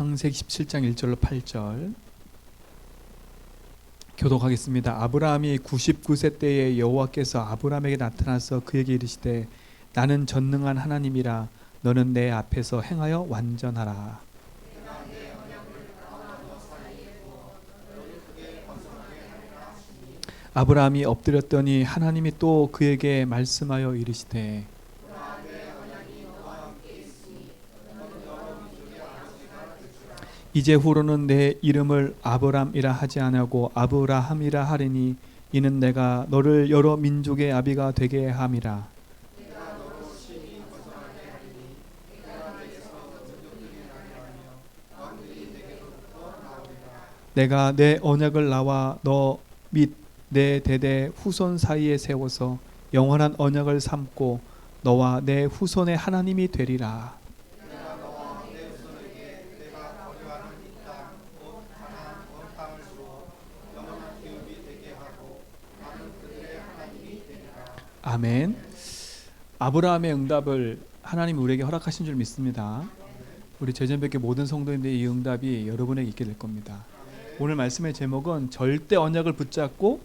창세기 17장 1절로 8절 교독하겠습니다. 아브라함이 99세 때에 여호와께서 아브라함에게 나타나서 그에게 이르시되 나는 전능한 하나님이라 너는 내 앞에서 행하여 완전하라. 아브라함이 엎드렸더니 하나님이 또 그에게 말씀하여 이르시되 이제 후로는 내 이름을 아브람이라 하지 아니하고 아브라함이라 하리니 이는 내가 너를 여러 민족의 아비가 되게 함이라. 내가 내 언약을 나와 너 및 내 대대 후손 사이에 세워서 영원한 언약을 삼고 너와 내 후손의 하나님이 되리라. 아멘. 아브라함의 응답을 하나님이 우리에게 허락하신 줄 믿습니다. 우리 제전백교 모든 성도님들의 이 응답이 여러분에게 있게 될 겁니다. 오늘 말씀의 제목은 절대 언약을 붙잡고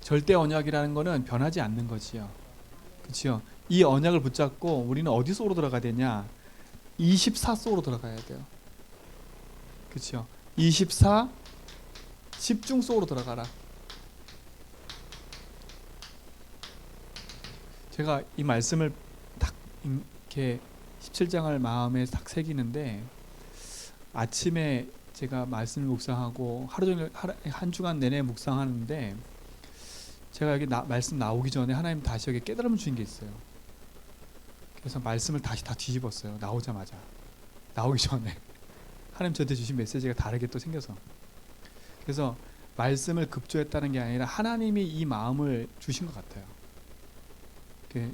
절대 언약이라는 것은 변하지 않는 거지요. 그렇죠? 이 언약을 붙잡고 우리는 어디 속으로 들어가야 되냐? 24 속으로 들어가야 돼요. 그렇죠? 24 집중 속으로 들어가라. 제가 이 말씀을 딱 이렇게 17장을 마음에 딱 새기는데 아침에 제가 말씀을 묵상하고 하루 종일 한 주간 내내 묵상하는데 제가 여기 말씀 나오기 전에 하나님 다시 여기 깨달음을 주신 게 있어요. 그래서 말씀을 다시 다 뒤집었어요. 나오자마자 나오기 전에 하나님 저한테 주신 메시지가 다르게 또 생겨서 그래서 말씀을 급조했다는 게 아니라 하나님이 이 마음을 주신 것 같아요.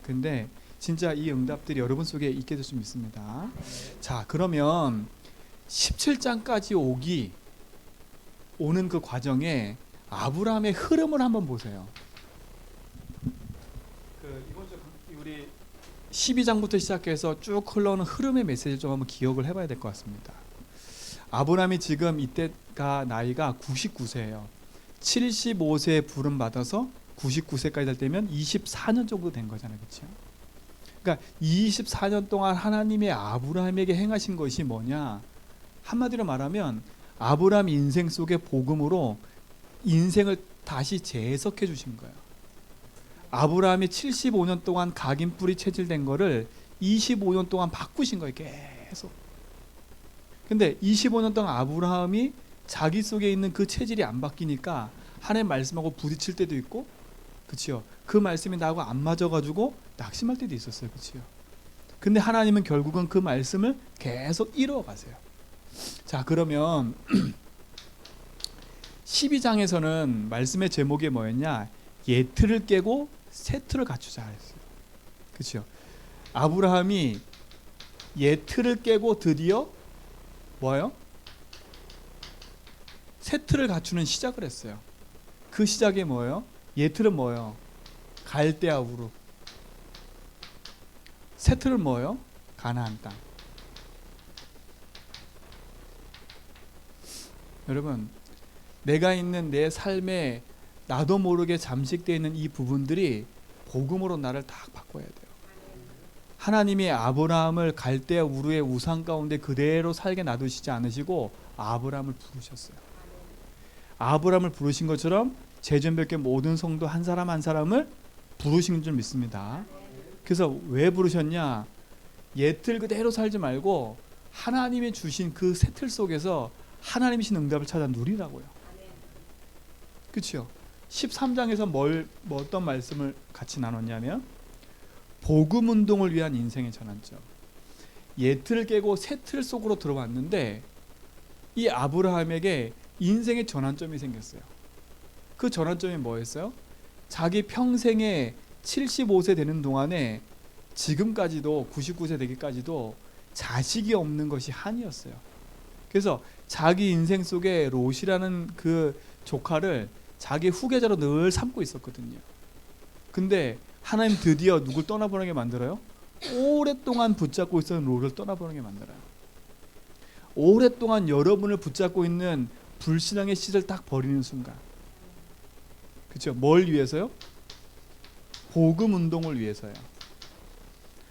근데 진짜 이 응답들이 여러분 속에 있게 될 수 있습니다. 자, 그러면 17장까지 오는 그 과정에 아브라함의 흐름을 한번 보세요. 이번 주 우리 12장부터 시작해서 쭉 흘러오는 흐름의 메시지를 좀 한번 기억을 해봐야 될 것 같습니다. 아브라함이 지금 이때가 나이가 99세예요. 75세에 부름 받아서 99세까지 될 때면 24년 정도 된 거잖아요. 그렇죠? 그러니까 24년 동안 하나님의 아브라함에게 행하신 것이 뭐냐? 한마디로 말하면 아브라함 인생 속의 복음으로 인생을 다시 재해석해 주신 거예요. 아브라함이 75년 동안 각인뿔이 체질된 거를 25년 동안 바꾸신 거예요. 계속. 근데 25년 동안 아브라함이 자기 속에 있는 그 체질이 안 바뀌니까 하나님 말씀하고 부딪힐 때도 있고, 그치요? 그 말씀이 나하고 안 맞아가지고 낙심할 때도 있었어요. 그치요? 근데 하나님은 결국은 그 말씀을 계속 이루어가세요. 자, 그러면 12장에서는 말씀의 제목이 뭐였냐? 예틀을 깨고 새 틀을 갖추자 했어요. 그치요? 아브라함이 예틀을 깨고 드디어 뭐예요? 새 틀을 갖추는 시작을 했어요. 그 시작이 뭐예요? 예틀은 뭐예요? 갈대아 우르. 새 틀은 뭐예요? 가나안 땅. 여러분, 내가 있는 내 삶에 나도 모르게 잠식되어 있는 이 부분들이 복음으로 나를 다 바꿔야 돼요. 하나님이 아브라함을 갈대아 우르의 우상 가운데 그대로 살게 놔두시지 않으시고 아브라함을 부르셨어요. 아브라함을 부르신 것처럼 제전백교 모든 성도 한 사람 한 사람을 부르신 줄 믿습니다. 그래서 왜 부르셨냐? 옛틀 그대로 살지 말고 하나님이 주신 그 새 틀 속에서 하나님이 신 응답을 찾아 누리라고요. 그렇죠? 13장에서 어떤 말씀을 같이 나눴냐면 복음 운동을 위한 인생의 전환점. 옛틀을 깨고 새 틀 속으로 들어왔는데 이 아브라함에게 인생의 전환점이 생겼어요. 그 전환점이 뭐였어요? 자기 평생에 75세 되는 동안에 지금까지도 99세 되기까지도 자식이 없는 것이 한이었어요. 그래서 자기 인생 속에 롯이라는 그 조카를 자기 후계자로 늘 삼고 있었거든요. 근데 하나님 드디어 누굴 떠나보내게 만들어요? 오랫동안 붙잡고 있었던 롤을 떠나보는 게 만들어요. 오랫동안 여러분을 붙잡고 있는 불신앙의 씨를 딱 버리는 순간, 그렇죠? 뭘 위해서요? 복음 운동을 위해서요.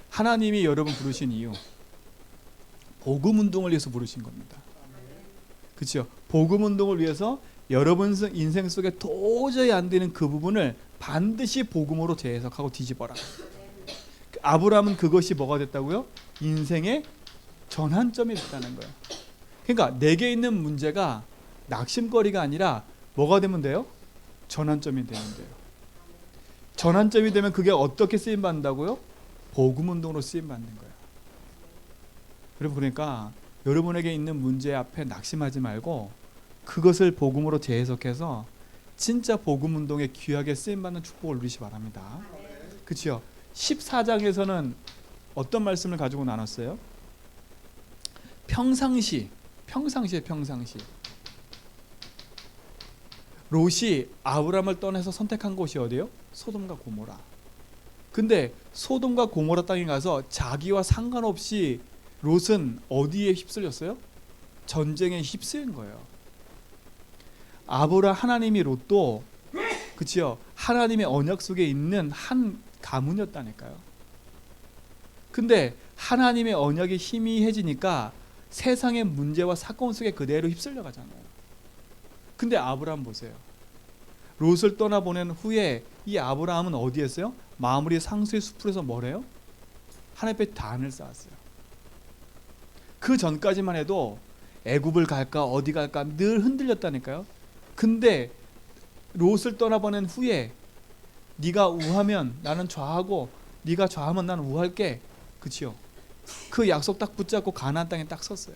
하나님이 여러분 부르신 이유, 복음 운동을 위해서 부르신 겁니다. 그렇죠? 복음 운동을 위해서 여러분 인생 속에 도저히 안 되는 그 부분을 반드시 복음으로 재해석하고 뒤집어라. 아브라함은 그것이 뭐가 됐다고요? 인생의 전환점이 됐다는 거예요. 그러니까 내게 있는 문제가 낙심거리가 아니라 뭐가 되면 돼요? 전환점이 되면 돼요. 전환점이 되면 그게 어떻게 쓰임 받는다고요? 복음 운동으로 쓰임 받는 거예요. 여러분, 그러니까 여러분에게 있는 문제 앞에 낙심하지 말고 그것을 복음으로 재해석해서 진짜 복음 운동에 귀하게 쓰임 받는 축복을 누리시 바랍니다. 그렇죠? 14장에서는 어떤 말씀을 가지고 나눴어요? 평상시. 롯이 아브라함을 떠나서 선택한 곳이 어디예요? 소돔과 고모라. 근데 소돔과 고모라 땅에 가서 자기와 상관없이 롯은 어디에 휩쓸렸어요? 전쟁에 휩쓸린 거예요. 하나님이 롯도, 그치요? 하나님의 언약 속에 있는 한 가문이었다니까요. 근데 하나님의 언약이 희미해지니까 세상의 문제와 사건 속에 그대로 휩쓸려 가잖아요. 근데 아브라함 보세요. 롯을 떠나보낸 후에 이 아브라함은 어디에 있어요? 마므리 상수의 숲에서 뭘 해요? 하나님 앞에 단을 쌓았어요. 그 전까지만 해도 애굽을 갈까 어디 갈까 늘 흔들렸다니까요. 근데 롯을 떠나보낸 후에 네가 우하면 나는 좌하고 네가 좌하면 나는 우할게. 그치요? 그 약속 딱 붙잡고 가나안 땅에 딱 섰어요.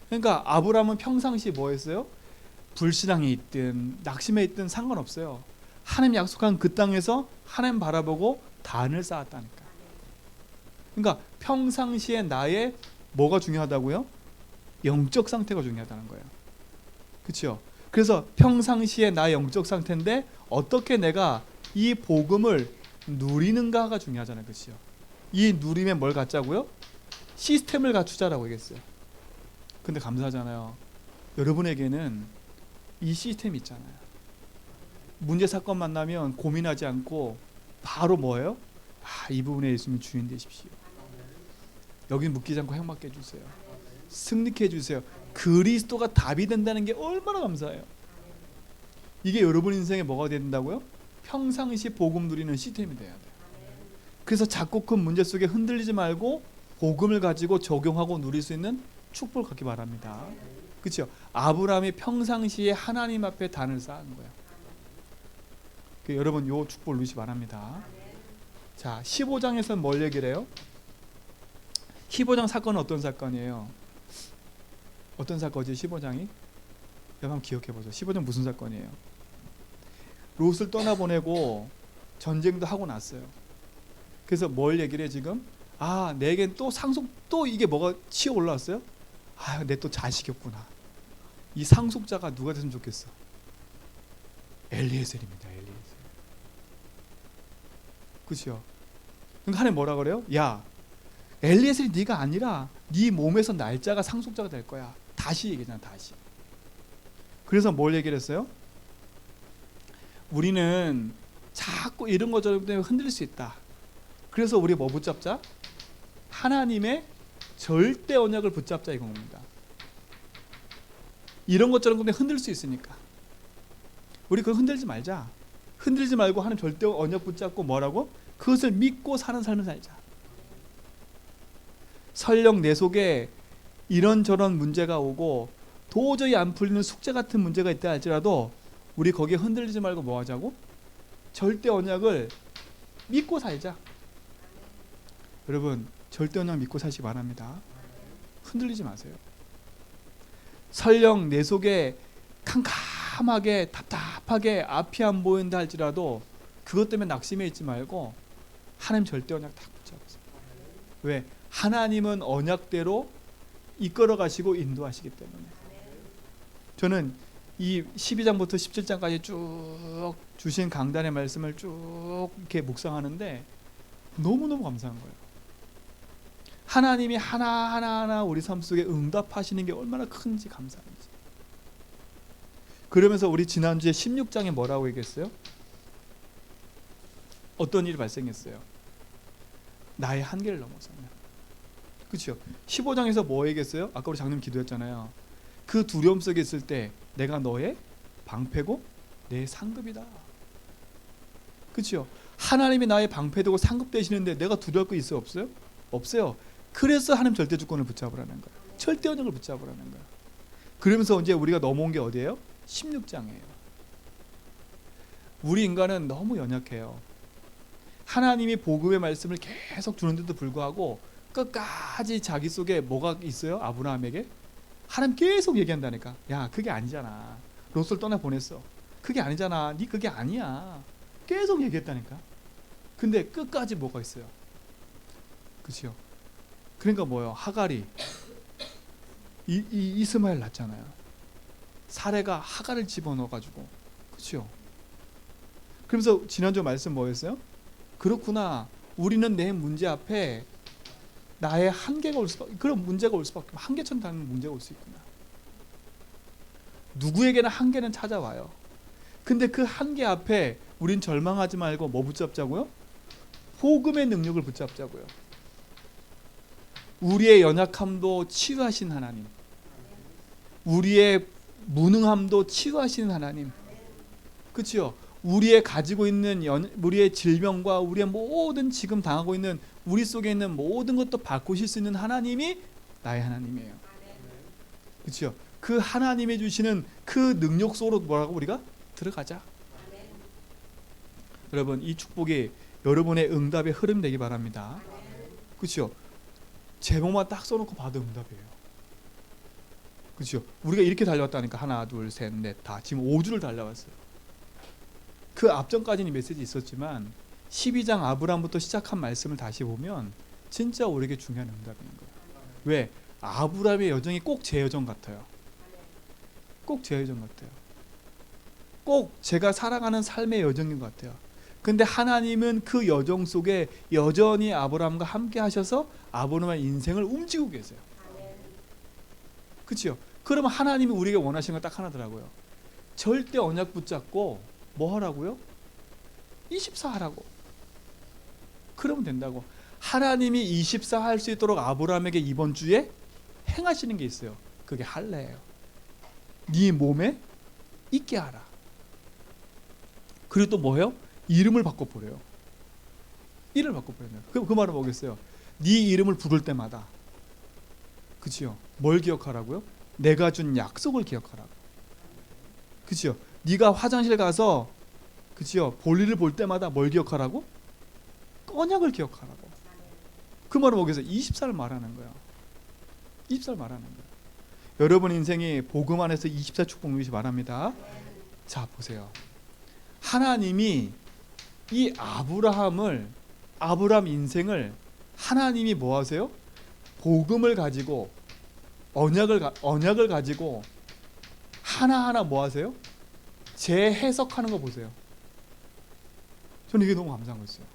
그러니까 아브라함은 평상시 뭐 했어요? 불신앙에 있든 낙심에 있든 상관없어요. 하나님 약속한 그 땅에서 하나님 바라보고 단을 쌓았다니까. 그러니까 평상시에 나의 뭐가 중요하다고요? 영적 상태가 중요하다는 거예요. 그렇죠? 그래서 평상시에 나의 영적 상태인데 어떻게 내가 이 복음을 누리는가가 중요하잖아요. 그렇죠? 이 누림에 뭘 갖자고요? 시스템을 갖추자라고 얘기했어요. 근데 감사하잖아요. 여러분에게는 이 시스템이 있잖아요. 문제 사건 만나면 고민하지 않고 바로 뭐예요? 이 부분에 예수님 주인 되십시오. 여기 묻지 않고 행복하게 해주세요. 승리케 해주세요. 그리스도가 답이 된다는 게 얼마나 감사해요. 이게 여러분 인생에 뭐가 된다고요? 평상시 복음 누리는 시스템이 돼야 돼요. 그래서 작고 큰 문제 속에 흔들리지 말고 복음을 가지고 적용하고 누릴 수 있는 축복을 갖기 바랍니다. 그렇죠? 아브라함이 평상시에 하나님 앞에 단을 쌓은 거예요. 여러분 요 축복을 누리시 바랍니다. 자, 15장에서는 뭘 얘기를 해요? 15장 사건은 어떤 사건이에요? 어떤 사건이지 15장이? 여러분 한번 기억해보세요. 15장 무슨 사건이에요? 롯을 떠나보내고 전쟁도 하고 났어요. 그래서 뭘 얘기를 해 지금? 내겐 또 상속, 또 이게 뭐가 치어 올라왔어요? 내 또 자식이었구나. 이 상속자가 누가 됐으면 좋겠어? 엘리에셀입니다. 엘리에셀. 그렇죠? 그러니까 하나님 뭐라 그래요? 야, 엘리에셀이 네가 아니라 네 몸에서 날짜가 상속자가 될 거야. 다시 얘기잖아. 다시. 그래서 뭘 얘기를 했어요? 우리는 자꾸 이런 것 저런 것 때문에 흔들릴 수 있다. 그래서 우리 뭐 붙잡자? 하나님의 절대 언약을 붙잡자 이겁니다. 이런 것처럼 근데 흔들 수 있으니까 우리 그걸 흔들지 말자. 흔들지 말고 하나님 절대 언약 붙잡고 뭐라고? 그것을 믿고 사는 삶을 살자. 설령 내 속에 이런저런 문제가 오고 도저히 안 풀리는 숙제 같은 문제가 있다 할지라도 우리 거기에 흔들리지 말고 뭐 하자고? 절대 언약을 믿고 살자. 여러분 절대 언약 믿고 사시기 바랍니다. 흔들리지 마세요. 설령 내 속에 캄캄하게 답답하게 앞이 안 보인다 할지라도 그것 때문에 낙심해 있지 말고 하나님 절대 언약 딱 붙잡으세요. 왜? 하나님은 언약대로 이끌어 가시고 인도하시기 때문에. 저는 이 12장부터 17장까지 쭉 주신 강단의 말씀을 쭉 이렇게 묵상하는데 너무너무 감사한 거예요. 하나님이 하나하나 우리 삶 속에 응답하시는 게 얼마나 큰지 감사한지. 그러면서 우리 지난주에 16장에 뭐라고 얘기했어요? 어떤 일이 발생했어요? 나의 한계를 넘어서면. 그렇죠? 15장에서 뭐 얘기했어요? 아까 우리 장님 기도했잖아요. 그 두려움 속에 있을 때 내가 너의 방패고 내 상급이다. 그렇죠? 하나님이 나의 방패되고 상급 되시는데 내가 두려울 거 있어요? 없어요? 없어요. 그래서 하나님 절대 주권을 붙잡으라는 거예요. 절대 언약을 붙잡으라는 거예요. 그러면서 이제 우리가 넘어온 게 어디예요? 16장이에요. 우리 인간은 너무 연약해요. 하나님이 복음의 말씀을 계속 주는데도 불구하고 끝까지 자기 속에 뭐가 있어요? 아브라함에게 하나님 계속 얘기한다니까. 야, 그게 아니잖아. 롯을 떠나 보냈어. 그게 아니잖아. 네 그게 아니야. 계속 얘기했다니까. 근데 끝까지 뭐가 있어요? 그렇죠? 그러니까 뭐예요? 하갈이 이스마엘 낳잖아요. 사레가 하갈을 집어넣어가지고, 그렇죠? 그러면서 지난주 말씀 뭐였어요? 그렇구나. 우리는 내 문제 앞에 나의 한계가 올 수밖에, 그런 문제가 올 수밖에, 한계처럼 다른 문제가 올 수 있구나. 누구에게나 한계는 찾아와요. 근데 그 한계 앞에 우린 절망하지 말고 뭐 붙잡자고요? 복음의 능력을 붙잡자고요. 우리의 연약함도 치유하신 하나님, 우리의 무능함도 치유하신 하나님, 그렇죠? 우리의 가지고 있는 우리의 질병과 우리의 모든 지금 당하고 있는 우리 속에 있는 모든 것도 바꾸실 수 있는 하나님이 나의 하나님이에요. 그렇죠? 그 하나님이 주시는 그 능력 속으로 뭐라고 우리가 들어가자. 여러분, 이 축복이 여러분의 응답의 흐름 되기 바랍니다. 그렇죠? 제목만 딱 써놓고 봐도 응답이에요. 그렇죠? 우리가 이렇게 달려왔다니까. 하나, 둘, 셋, 넷, 다. 지금 5주를 달려왔어요. 그 앞전까지는 메시지 있었지만 12장 아브라함부터 시작한 말씀을 다시 보면 진짜 우리에게 중요한 응답인 거예요. 왜? 아브라함의 여정이 꼭 제 여정 같아요. 꼭 제 여정 같아요. 꼭 제가 살아가는 삶의 여정인 것 같아요. 근데 하나님은 그 여정 속에 여전히 아브라함과 함께 하셔서 아브라함의 인생을 움직이고 계세요. 그렇죠? 그러면 하나님이 우리에게 원하시는 건 딱 하나더라고요. 절대 언약 붙잡고 뭐 하라고요? 24 하라고. 그러면 된다고. 하나님이 24 할 수 있도록 아브라함에게 이번 주에 행하시는 게 있어요. 그게 할례예요. 네 몸에 있게 하라. 그리고 또 뭐예요? 이름을 바꿔버려요. 이름을 바꿔버려요. 그 말은 뭐겠어요? 네 이름을 부를 때마다, 그치요? 뭘 기억하라고요? 내가 준 약속을 기억하라고. 그치요? 네가 화장실 가서, 그치요? 볼일을 볼 때마다 뭘 기억하라고? 언약을 기억하라고. 그 말은 뭐겠어요? 24를 말하는 거야. 24를 말하는 거야. 여러분 인생이 복음 안에서 24 축복 누리시 바랍니다. 자, 보세요. 하나님이 이 아브라함 인생을 하나님이 뭐 하세요? 복음을 가지고 언약을 가지고 하나하나 뭐 하세요? 재해석하는 거 보세요. 저는 이게 너무 감사한 거였어요.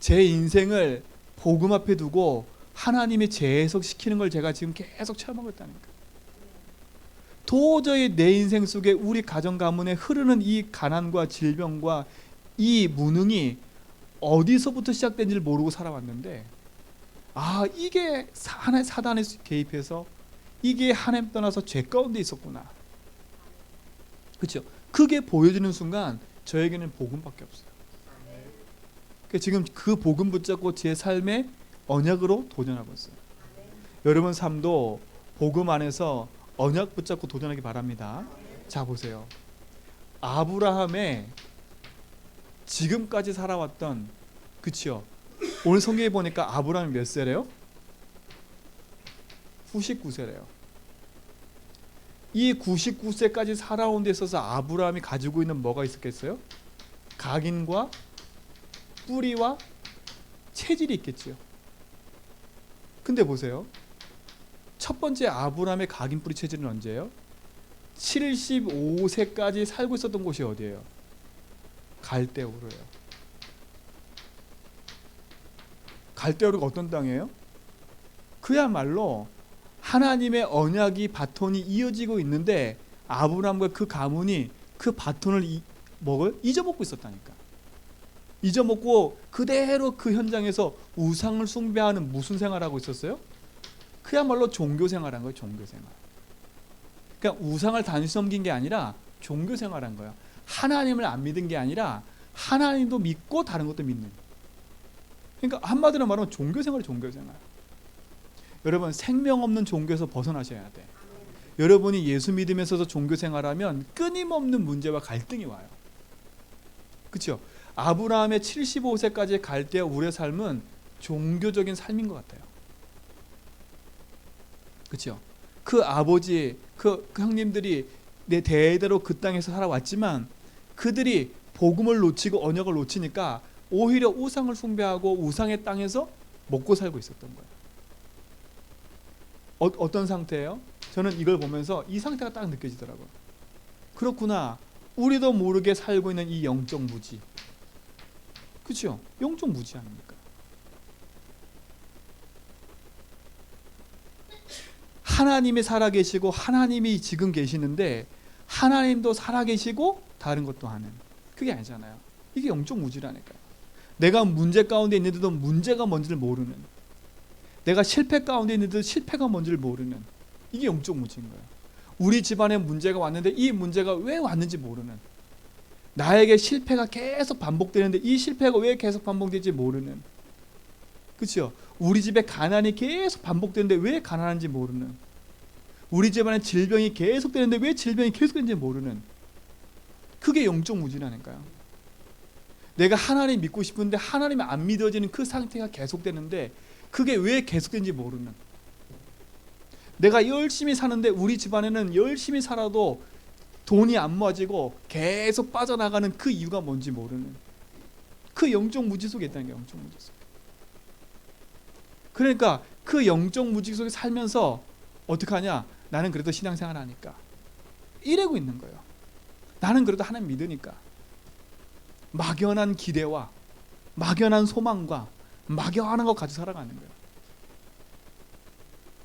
제 인생을 복음 앞에 두고 하나님이 재해석시키는 걸 제가 지금 계속 체험하고 있다니까. 도저히 내 인생 속에 우리 가정 가문에 흐르는 이 가난과 질병과 이 무능이 어디서부터 시작된지를 모르고 살아왔는데, 아, 이게 하나의 사단에 개입해서 이게 하나님 떠나서 죄 가운데 있었구나. 그렇죠? 그게 보여지는 순간 저에게는 복음밖에 없어요. 그러니까 지금 그 복음 붙잡고 제 삶의 언약으로 도전하고 있어요. 여러분 삶도 복음 안에서 언약 붙잡고 도전하기 바랍니다. 자, 보세요. 아브라함의 지금까지 살아왔던, 그치요? 오늘 성경에 보니까 아브라함이 몇 세래요? 99세래요. 이 99세까지 살아온 데 있어서 아브라함이 가지고 있는 뭐가 있었겠어요? 각인과 뿌리와 체질이 있겠지요. 근데 보세요. 첫 번째 아브라함의 각인 뿌리 체질은 언제예요? 75세까지 살고 있었던 곳이 어디예요? 갈대우르예요. 갈대아루가 어떤 땅이에요? 그야말로 하나님의 언약이 바톤이 이어지고 있는데 아브라함과 그 가문이 그 바톤을 잊어먹고 있었다니까. 잊어먹고 그대로 그 현장에서 우상을 숭배하는 무슨 생활하고 있었어요? 그야말로 종교 생활한 거예요. 종교 생활. 그러니까 우상을 단순히 섬긴 게 아니라 종교 생활한 거야. 하나님을 안 믿은 게 아니라 하나님도 믿고 다른 것도 믿는. 그러니까 한마디로 말하면 종교 생활이 종교 생활. 여러분 생명 없는 종교에서 벗어나셔야 돼. 여러분이 예수 믿으면서도 종교 생활하면 끊임없는 문제와 갈등이 와요. 그렇죠? 아브라함의 75세까지 갈대아 우르의 삶은 종교적인 삶인 것 같아요. 그렇죠? 그 아버지, 그 형님들이 내 대대로 그 땅에서 살아왔지만 그들이 복음을 놓치고 언약을 놓치니까 오히려 우상을 숭배하고 우상의 땅에서 먹고 살고 있었던 거예요. 어떤 상태예요? 저는 이걸 보면서 이 상태가 딱 느껴지더라고요. 그렇구나. 우리도 모르게 살고 있는 이 영적 무지. 그렇죠? 영적 무지 아닙니까? 하나님이 살아계시고 하나님이 지금 계시는데 하나님도 살아계시고 다른 것도 하는. 그게 아니잖아요. 이게 영적 무지라니까요. 내가 문제 가운데 있는데도 문제가 뭔지를 모르는, 내가 실패 가운데 있는데도 실패가 뭔지를 모르는, 이게 영적 무지인 거예요. 우리 집안에 문제가 왔는데 이 문제가 왜 왔는지 모르는, 나에게 실패가 계속 반복되는데 이 실패가 왜 계속 반복되는지 모르는, 그렇죠? 우리 집에 가난이 계속 반복되는데 왜 가난한지 모르는, 우리 집안에 질병이 계속되는데 왜 질병이 계속되는지 모르는, 그게 영적 무지라니까요. 내가 하나님 믿고 싶은데 하나님이 안 믿어지는 그 상태가 계속되는데 그게 왜 계속되는지 모르는, 내가 열심히 사는데 우리 집안에는 열심히 살아도 돈이 안 모아지고 계속 빠져나가는 그 이유가 뭔지 모르는, 그 영적 무지 속에 있다는 게 영적 무지 속에. 그러니까 그 영적 무지 속에 살면서 어떻게 하냐? 나는 그래도 신앙생활 하니까 이러고 있는 거예요. 나는 그래도 하나님 믿으니까. 막연한 기대와 막연한 소망과 막연한 거 가지고 살아가는 거예요.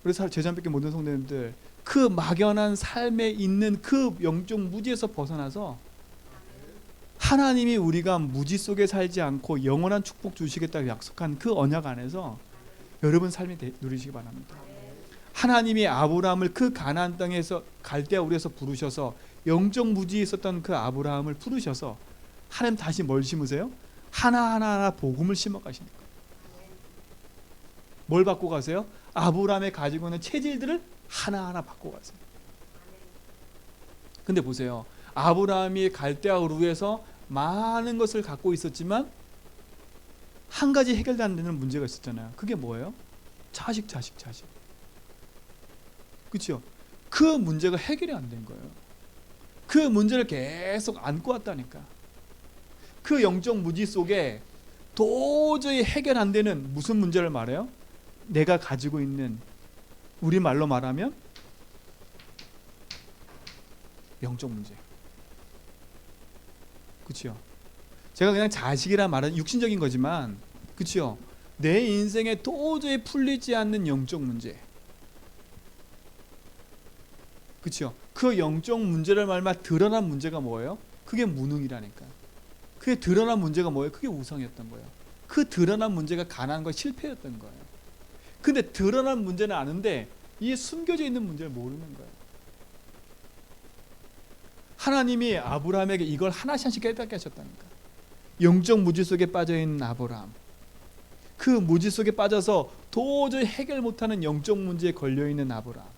그래서 제자님께 모든 성도님들 그 막연한 삶에 있는 그 영적 무지에서 벗어나서 하나님이 우리가 무지 속에 살지 않고 영원한 축복 주시겠다고 약속한 그 언약 안에서 여러분 삶이 누리시기 바랍니다. 하나님이 아브라함을 그 가나안 땅에서 갈대아 우르에서 부르셔서 영적 무지에 있었던 그 아브라함을 부르셔서 하나님 다시 뭘 심으세요? 하나하나 복음을 심어 가시는 거예요. 뭘 받고 가세요? 아브라함이 가지고 있는 체질들을 하나하나 받고 가세요. 근데 보세요. 아브라함이 갈대아 우르에서 많은 것을 갖고 있었지만 한 가지 해결도 안 되는 문제가 있었잖아요. 그게 뭐예요? 자식. 그렇죠? 그 문제가 해결이 안 된 거예요. 그 문제를 계속 안고 왔다니까. 그 영적 무지 속에 도저히 해결 안 되는 무슨 문제를 말해요? 내가 가지고 있는, 우리말로 말하면 영적 문제. 그렇죠? 제가 그냥 자식이라 말은 육신적인 거지만, 그렇죠? 내 인생에 도저히 풀리지 않는 영적 문제. 그렇죠? 그 영적 문제를 말마 드러난 문제가 뭐예요? 그게 무능이라니까. 그게 드러난 문제가 뭐예요? 그게 우상이었던 거예요. 그 드러난 문제가 가난과 실패였던 거예요. 근데 드러난 문제는 아는데 이 숨겨져 있는 문제를 모르는 거예요. 하나님이 아브라함에게 이걸 하나씩 깨닫게 하셨다니까. 영적 무지 속에 빠져있는 아브라함, 그 무지 속에 빠져서 도저히 해결 못하는 영적 문제에 걸려있는 아브라함.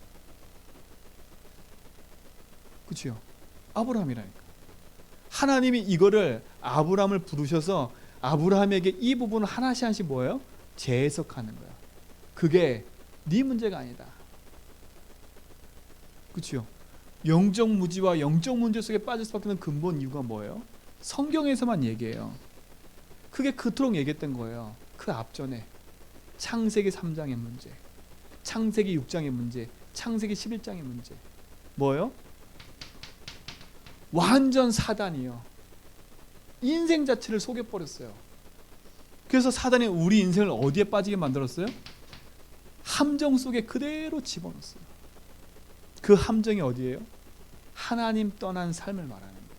그렇죠? 아브라함이라니까. 하나님이 이거를 아브라함을 부르셔서 아브라함에게 이 부분을 하나씩 뭐예요? 재해석하는 거야. 그게 네 문제가 아니다. 그렇죠? 영적 무지와 영적 문제 속에 빠질 수밖에 없는 근본 이유가 뭐예요? 성경에서만 얘기해요. 그게 그토록 얘기했던 거예요. 그 앞전에 창세기 3장의 문제, 창세기 6장의 문제, 창세기 11장의 문제. 뭐예요? 완전 사단이요. 인생 자체를 속여버렸어요. 그래서 사단이 우리 인생을 어디에 빠지게 만들었어요? 함정 속에 그대로 집어넣었어요. 그 함정이 어디예요? 하나님 떠난 삶을 말하는 거예요.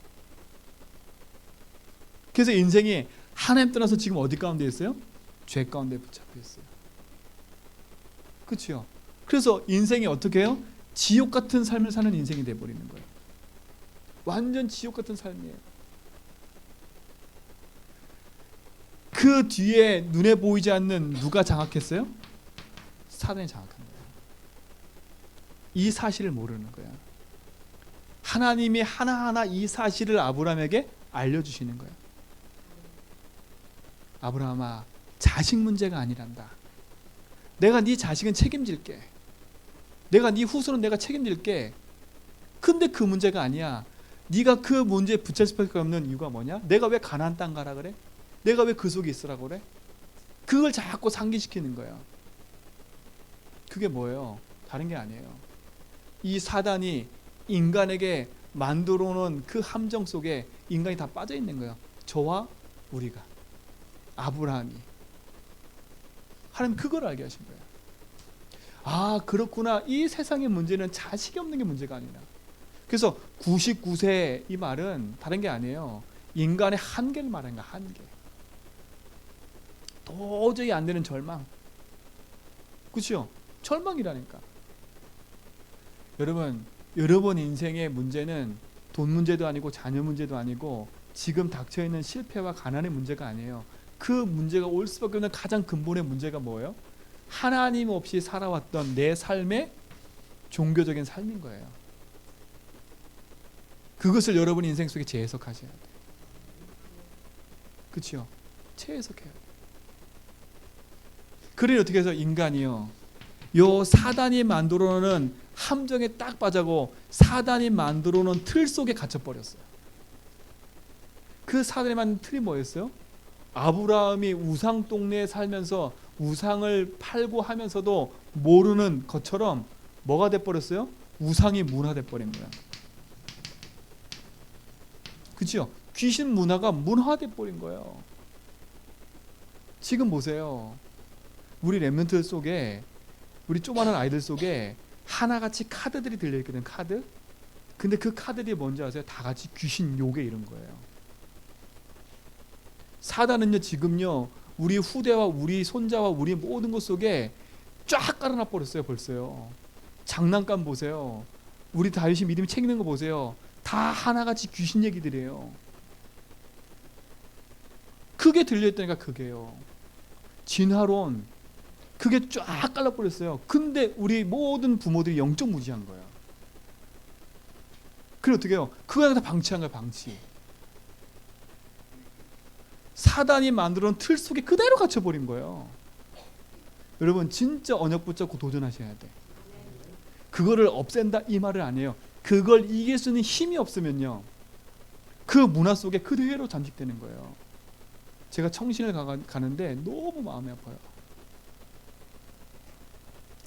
그래서 인생이 하나님 떠나서 지금 어디 가운데 있어요? 죄 가운데 붙잡혀 있어요. 그렇죠? 그래서 인생이 어떻게 해요? 지옥 같은 삶을 사는 인생이 돼버리는 거예요. 완전 지옥 같은 삶이에요. 그 뒤에 눈에 보이지 않는 누가 장악했어요? 사단이 장악한 거예요. 이 사실을 모르는 거야. 하나님이 하나하나 이 사실을 아브라함에게 알려주시는 거예요. 아브라함아, 자식 문제가 아니란다. 내가 네 자식은 책임질게. 내가 네 후손은 내가 책임질게. 근데 그 문제가 아니야. 네가 그 문제에 붙잡힐 수밖에 없는 이유가 뭐냐? 내가 왜 가나안 땅 가라 그래? 내가 왜 그 속에 있으라고 그래? 그걸 자꾸 상기시키는 거야. 그게 뭐예요? 다른 게 아니에요. 이 사단이 인간에게 만들어 놓은 그 함정 속에 인간이 다 빠져 있는 거예요. 저와 우리가, 아브라함이. 하나님 그걸 알게 하신 거예요. 아, 그렇구나. 이 세상의 문제는 자식이 없는 게 문제가 아니라. 그래서 99세 이 말은 다른 게 아니에요. 인간의 한계를 말하는 거야. 한계. 도저히 안 되는 절망. 그렇죠? 절망이라니까. 여러분 인생의 문제는 돈 문제도 아니고 자녀 문제도 아니고 지금 닥쳐있는 실패와 가난의 문제가 아니에요. 그 문제가 올 수밖에 없는 가장 근본의 문제가 뭐예요? 하나님 없이 살아왔던 내 삶의 종교적인 삶인 거예요. 그것을 여러분 인생 속에 재해석하셔야 돼요. 그렇죠? 재해석해야 돼요. 그래 어떻게 해서 인간이요, 요 사단이 만들어놓은 함정에 딱 빠져고 사단이 만들어놓은 틀 속에 갇혀버렸어요. 그 사단이 만든 틀이 뭐였어요? 아브라함이 우상 동네에 살면서 우상을 팔고 하면서도 모르는 것처럼 뭐가 돼버렸어요? 우상이 문화돼 버린 거야. 그렇죠? 귀신 문화가 문화돼 버린 거예요. 지금 보세요. 우리 렘넌트 속에, 우리 조그마한 아이들 속에 하나같이 카드들이 들려있거든. 카드. 근데 그 카드들이 뭔지 아세요? 다 같이 귀신 요괴 이런 거예요. 사단은요 지금요 우리 후대와 우리 손자와 우리 모든 것 속에 쫙 깔아놔 버렸어요. 벌써요. 장난감 보세요. 우리 다윗이 믿음이 챙기는 거 보세요. 다 하나같이 귀신 얘기들이에요. 그게 들려있다니까. 그게요 진화론. 그게 쫙 깔아버렸어요. 근데 우리 모든 부모들이 영적 무지한 거예요. 그래 어떻게 해요? 그거 다 방치한 거예요. 방치. 사단이 만들어놓은 틀 속에 그대로 갇혀버린 거예요. 여러분 진짜 언약 붙잡고 도전하셔야 돼. 그거를 없앤다 이 말은 아니에요. 그걸 이길 수 있는 힘이 없으면요 그 문화 속에 그대로 잠식되는 거예요. 제가 청신을 가는데 너무 마음이 아파요.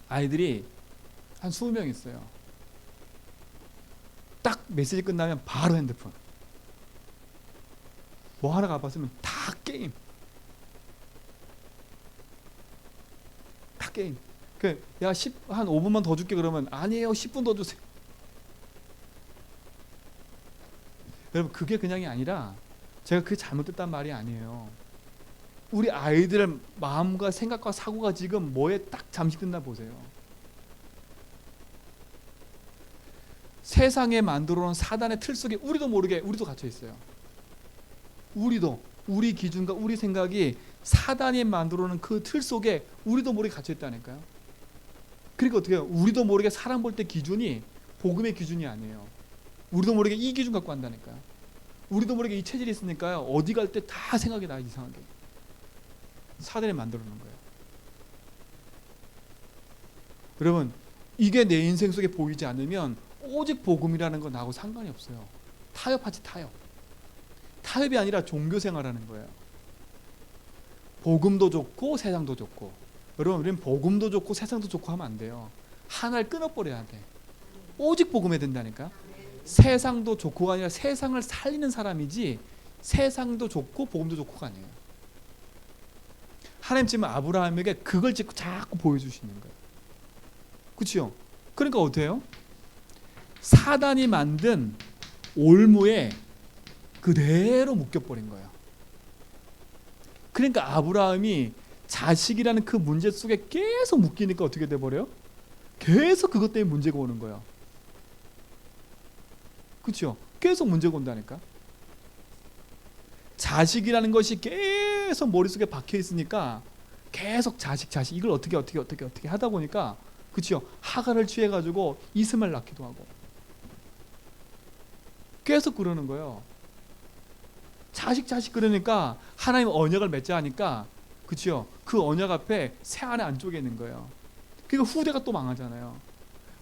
아이들이 한 20명 있어요. 딱 메시지 끝나면 바로 핸드폰. 뭐 하나 가봤으면 다 게임. 다 게임. 야, 한 5분만 더 줄게 그러면 아니에요. 10분 더 주세요. 여러분 그게 그냥이 아니라 제가 그게 잘못됐단 말이 아니에요. 우리 아이들의 마음과 생각과 사고가 지금 뭐에 딱 잠식된다 보세요. 세상에 만들어놓은 사단의 틀 속에 우리도 모르게 우리도 갇혀 있어요. 우리도 우리 기준과 우리 생각이 사단이 만들어놓은 그 틀 속에 우리도 모르게 갇혀 있다니까요. 그러니까 어떻게 해요? 우리도 모르게 사람 볼 때 기준이 복음의 기준이 아니에요. 우리도 모르게 이 기준 갖고 한다니까요. 우리도 모르게 이 체질이 있으니까요. 어디 갈 때 다 생각이 나 이상하게. 사단이 만들어 놓은 거예요. 여러분 이게 내 인생 속에 보이지 않으면 오직 복음이라는 건 나하고 상관이 없어요. 타협하지 타협. 타협이 아니라 종교생활하는 거예요. 복음도 좋고 세상도 좋고. 여러분 우리는 복음도 좋고 세상도 좋고 하면 안 돼요. 하나를 끊어버려야 돼. 오직 복음해야 된다니까. 세상도 좋고가 아니라 세상을 살리는 사람이지 세상도 좋고 복음도 좋고가 아니에요. 하나님 지금 아브라함에게 그걸 자꾸 보여주시는 거예요. 그렇죠? 그러니까 어때요? 사단이 만든 올무에 그대로 묶여버린 거예요. 그러니까 아브라함이 자식이라는 그 문제 속에 계속 묶이니까 어떻게 돼버려요? 계속 그것 때문에 문제가 오는 거예요. 그렇죠? 계속 문제가 온다니까. 자식이라는 것이 계속 머릿속에 박혀 있으니까 계속 자식 이걸 어떻게 하다 보니까 그렇죠? 하갈을 취해가지고 이스마엘 낳기도 하고 계속 그러는 거예요. 자식 그러니까 하나님 언약을 맺자 하니까 그렇죠? 그 언약 앞에 새 안에 안쪽에 있는 거예요. 그러니까 후대가 또 망하잖아요.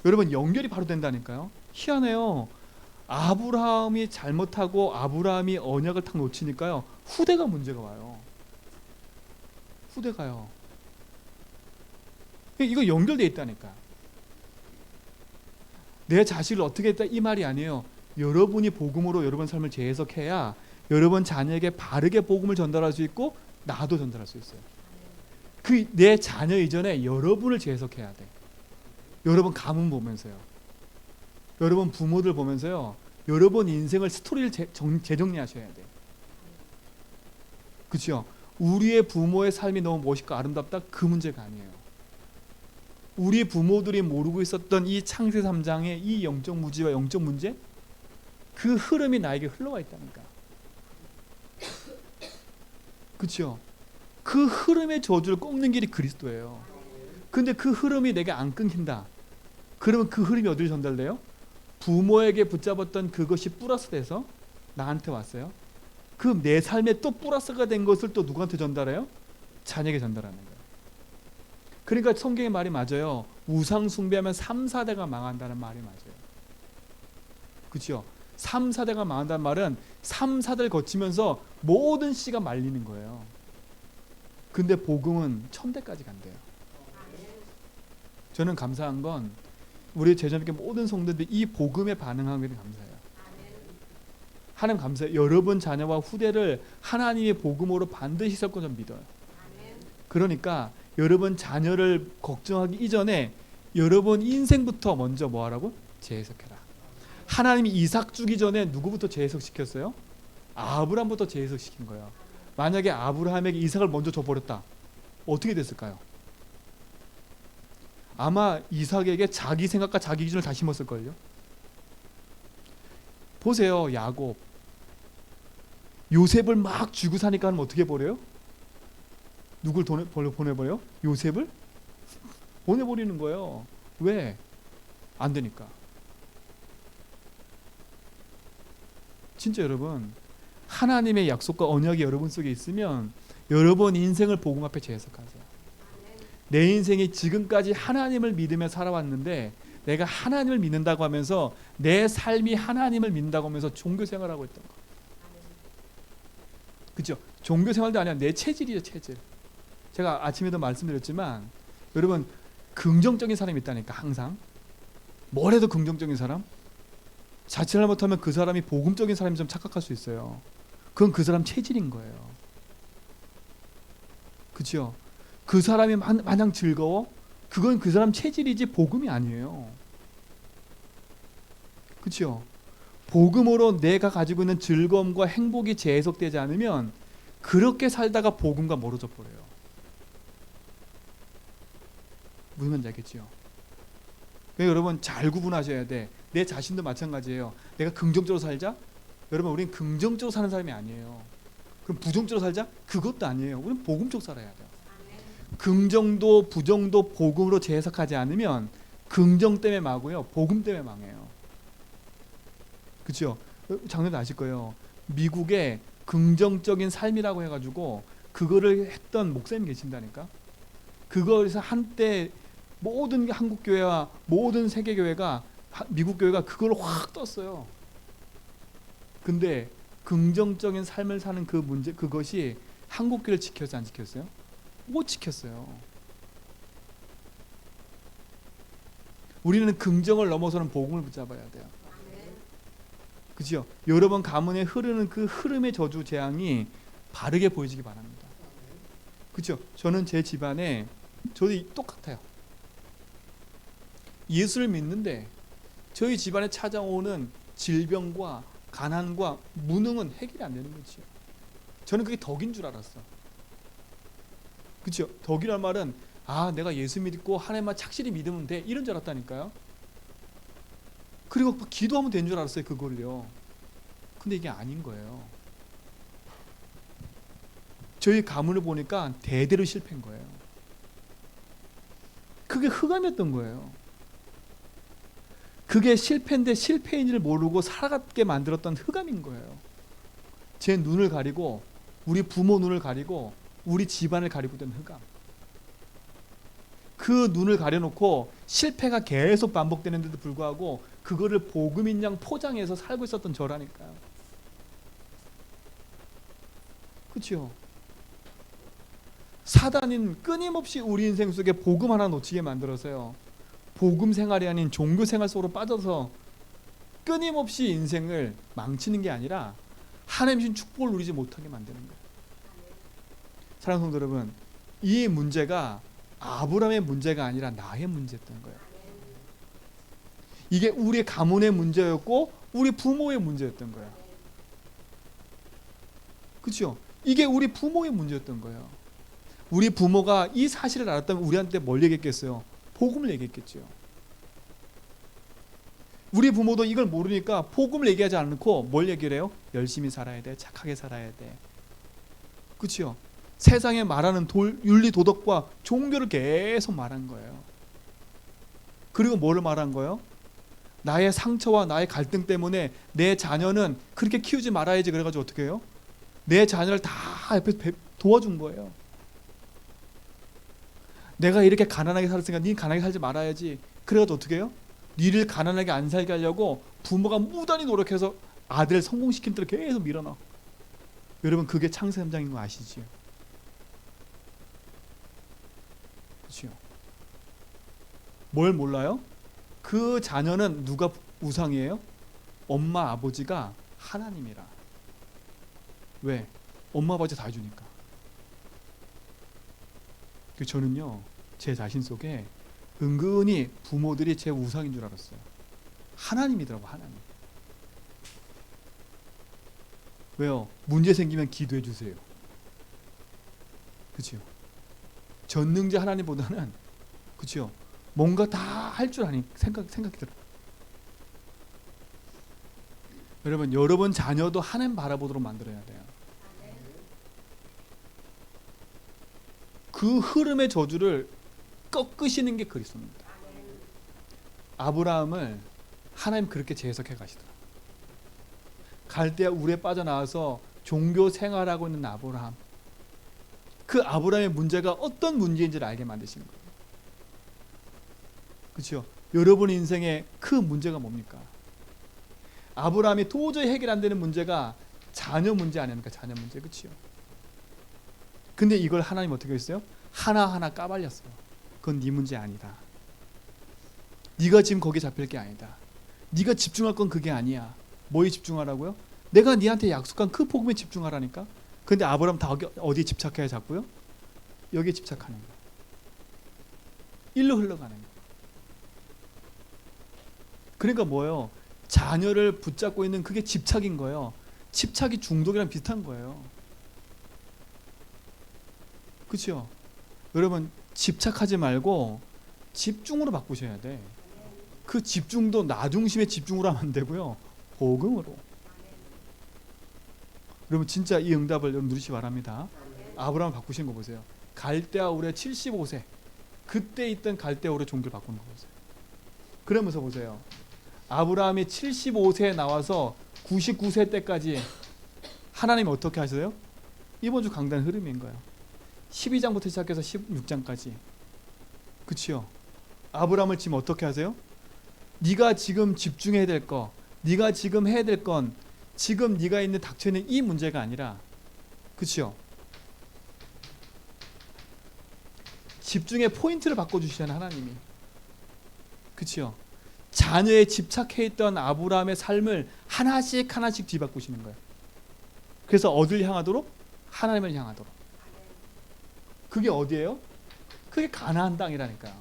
여러분 연결이 바로 된다니까요. 희한해요. 아브라함이 잘못하고 아브라함이 언약을 탁 놓치니까요. 후대가 문제가 와요. 후대가요. 이거 연결되어 있다니까. 내 자식을 어떻게 했다 이 말이 아니에요. 여러분이 복음으로 여러분 삶을 재해석해야 여러분 자녀에게 바르게 복음을 전달할 수 있고 나도 전달할 수 있어요. 그 내 자녀 이전에 여러분을 재해석해야 돼. 여러분 가문 보면서요. 여러분 부모들 보면서요. 여러분 인생을 스토리를 재정리하셔야 돼. 그렇죠? 우리의 부모의 삶이 너무 멋있고 아름답다 그 문제가 아니에요. 우리 부모들이 모르고 있었던 이 창세 3장의 이 영적 무지와 영적 문제 그 흐름이 나에게 흘러와 있다니까. 그렇죠? 그 흐름의 저주를 꺾는 길이 그리스도예요. 근데 그 흐름이 내게 안 끊긴다. 그러면 그 흐름이 어디로 전달돼요? 부모에게 붙잡았던 그것이 플러스 돼서 나한테 왔어요. 그 내 삶에 또 플러스가 된 것을 또 누구한테 전달해요? 자녀에게 전달하는 거예요. 그러니까 성경의 말이 맞아요. 우상 숭배하면 3, 4대가 망한다는 말이 맞아요. 그렇죠? 3, 4대가 망한다는 말은 3, 4대를 거치면서 모든 씨가 말리는 거예요. 근데 복음은 1000대까지 간대요. 저는 감사한 건 우리 제자님께 모든 성도들이 이 복음에 반응하는 게 감사해요. 하나님 감사해요. 여러분 자녀와 후대를 하나님의 복음으로 반드시 섞어 좀 믿어요. 그러니까 여러분 자녀를 걱정하기 이전에 여러분 인생부터 먼저 뭐 하라고? 재해석해라. 하나님이 이삭 주기 전에 누구부터 재해석시켰어요? 아브라함부터 재해석시킨 거예요. 만약에 아브라함에게 이삭을 먼저 줘버렸다. 어떻게 됐을까요? 아마 이삭에게 자기 생각과 자기 기준을 다 심었을걸요. 보세요. 야곱 요셉을 막 쥐고 사니까 하면 어떻게 버려요? 누굴 보내버려요? 요셉을? 보내버리는 거예요. 왜? 안 되니까. 진짜 여러분 하나님의 약속과 언약이 여러분 속에 있으면 여러분 인생을 복음 앞에 재해석하세요. 내 인생이 지금까지 하나님을 믿으며 살아왔는데 내가 하나님을 믿는다고 하면서 내 삶이 하나님을 믿는다고 하면서 종교 생활하고 있던 거. 그렇죠? 종교 생활도 아니라 내 체질이죠. 체질. 제가 아침에도 말씀드렸지만 여러분 긍정적인 사람이 있다니까. 항상 뭘 해도 긍정적인 사람. 자칫 잘못하면 그 사람이 복음적인 사람이 좀 착각할 수 있어요. 그건 그 사람 체질인 거예요. 그렇죠? 그 사람이 마냥 즐거워? 그건 그 사람 체질이지 복음이 아니에요. 그렇죠? 복음으로 내가 가지고 있는 즐거움과 행복이 재해석되지 않으면 그렇게 살다가 복음과 멀어져 버려요. 무슨 말인지 알겠죠? 그러니까 여러분 잘 구분하셔야 돼. 내 자신도 마찬가지예요. 내가 긍정적으로 살자? 여러분 우리는 긍정적으로 사는 사람이 아니에요. 그럼 부정적으로 살자? 그것도 아니에요. 우리는 복음적으로 살아야 돼요. 긍정도 부정도 복음으로 재해석하지 않으면 긍정 때문에 망하고요. 복음 때문에 망해요. 그렇죠? 작년에 아실 거예요. 미국에 긍정적인 삶이라고 해가지고 그거를 했던 목사님이 계신다니까. 그거에서 한때 모든 한국 교회와 모든 세계 교회가 미국 교회가 그걸 확 떴어요. 근데 긍정적인 삶을 사는 그 문제 그것이 한국 교회를 지켰어요, 안 지켰어요? 못 지켰어요. 우리는 긍정을 넘어서는 복음을 붙잡아야 돼요. 그죠? 여러분 가문에 흐르는 그 흐름의 저주 재앙이 바르게 보여지기 바랍니다. 그렇죠? 저는 제 집안에 저도 똑같아요. 예수를 믿는데 저희 집안에 찾아오는 질병과 가난과 무능은 해결이 안 되는 거죠. 저는 그게 덕인 줄 알았어. 그렇죠? 덕이란 말은 내가 예수 믿고 하나님만 착실히 믿으면 돼 이런 줄 알았다니까요. 그리고 기도하면 되는 줄 알았어요. 그걸요. 근데 이게 아닌 거예요. 저희 가문을 보니까 대대로 실패인 거예요. 그게 흑암이었던 거예요. 그게 실패인데 실패인지를 모르고 살아가게 만들었던 흑암인 거예요. 제 눈을 가리고 우리 부모 눈을 가리고 우리 집안을 가리고 된 흑암. 그 눈을 가려놓고 실패가 계속 반복되는데도 불구하고 그거를 복음인 양 포장해서 살고 있었던 저라니까요. 그렇죠? 사단은 끊임없이 우리 인생 속에 복음 하나 놓치게 만들어서요. 복음 생활이 아닌 종교 생활 속으로 빠져서 끊임없이 인생을 망치는 게 아니라 하나님 주신 축복을 누리지 못하게 만드는 거예요. 사랑하는 성도 여러분, 이 문제가 아브라함의 문제가 아니라 나의 문제였던 거예요. 이게 우리 가문의 문제였고 우리 부모의 문제였던 거예요. 그렇죠? 이게 우리 부모의 문제였던 거예요. 우리 부모가 이 사실을 알았다면 우리한테 뭘 얘기했겠어요? 복음을 얘기했겠죠. 우리 부모도 이걸 모르니까 복음을 얘기하지 않고 뭘 얘기를 해요? 열심히 살아야 돼, 착하게 살아야 돼. 그렇죠? 세상에 말하는 윤리 도덕과 종교를 계속 말한 거예요. 그리고 뭐를 말한 거예요? 나의 상처와 나의 갈등 때문에 내 자녀는 그렇게 키우지 말아야지. 그래가지고 어떻게 해요? 내 자녀를 다 옆에서 도와준 거예요. 내가 이렇게 가난하게 살았으니까 니 가난하게 살지 말아야지. 그래가지고 어떻게 해요? 니를 가난하게 안 살게 하려고 부모가 무단히 노력해서 아들을 성공시키는 대로 계속 밀어넣어. 여러분, 그게 창세 3장인 거 아시지요? 그렇죠? 뭘 몰라요? 그 자녀는 누가 우상이에요? 엄마 아버지가 하나님이라. 왜? 엄마 아버지 다 해주니까. 저는요, 제 자신 속에 은근히 부모들이 제 우상인 줄 알았어요. 하나님이더라고, 하나님. 왜요? 문제 생기면 기도해 주세요. 그렇죠? 전능자 하나님보다는, 그렇죠? 뭔가 다 할 줄 아니 생각이 들어요. 여러분 자녀도 하나님 바라보도록 만들어야 돼요. 그 흐름의 저주를 꺾으시는 게 그리스도입니다. 아브라함을 하나님 그렇게 재해석해 가시더라고요. 갈대아 우르에 빠져나와서 종교 생활하고 있는 아브라함, 그 아브라함의 문제가 어떤 문제인지를 알게 만드시는 거예요. 그렇죠? 여러분 인생의 그 문제가 뭡니까? 아브라함이 도저히 해결 안 되는 문제가 자녀 문제 아닙니까? 자녀 문제. 그렇죠? 근데 이걸 하나님 어떻게 했어요? 하나하나 까발렸어요. 그건 네 문제 아니다. 네가 지금 거기에 잡힐 게 아니다. 네가 집중할 건 그게 아니야. 뭐에 집중하라고요? 내가 네한테 약속한 그 복음에 집중하라니까. 근데 아브라함 다 어디에 집착해야 잡고요? 여기에 집착하는 거예요. 일로 흘러가는 거예요. 그러니까 뭐예요? 자녀를 붙잡고 있는 그게 집착인 거예요. 집착이 중독이랑 비슷한 거예요. 그렇죠? 여러분, 집착하지 말고 집중으로 바꾸셔야 돼. 그 집중도 나 중심의 집중으로 하면 안 되고요. 복음으로. 여러분, 진짜 이 응답을 여러분 누리시기 바랍니다. 아브라함을 바꾸신 거 보세요. 갈대아 우르에 75세, 그때 있던 갈대아 우르 종교를 바꾸는 거 보세요. 그러면서 보세요. 아브라함이 75세에 나와서 99세 때까지 하나님이 어떻게 하세요? 이번 주 강단 흐름인 거예요. 12장부터 시작해서 16장까지. 그치요? 아브라함을 지금 어떻게 하세요? 네가 지금 집중해야 될 거, 네가 지금 해야 될 건 지금 네가 있는 닥쳐있는 이 문제가 아니라, 그치요? 집중의 포인트를 바꿔주시잖아요, 하나님이. 그치요? 자녀에 집착해 있던 아브라함의 삶을 하나씩 하나씩 뒤바꾸시는 거예요. 그래서 어딜 향하도록? 하나님을 향하도록. 그게 어디예요? 그게 가나안 땅이라니까요.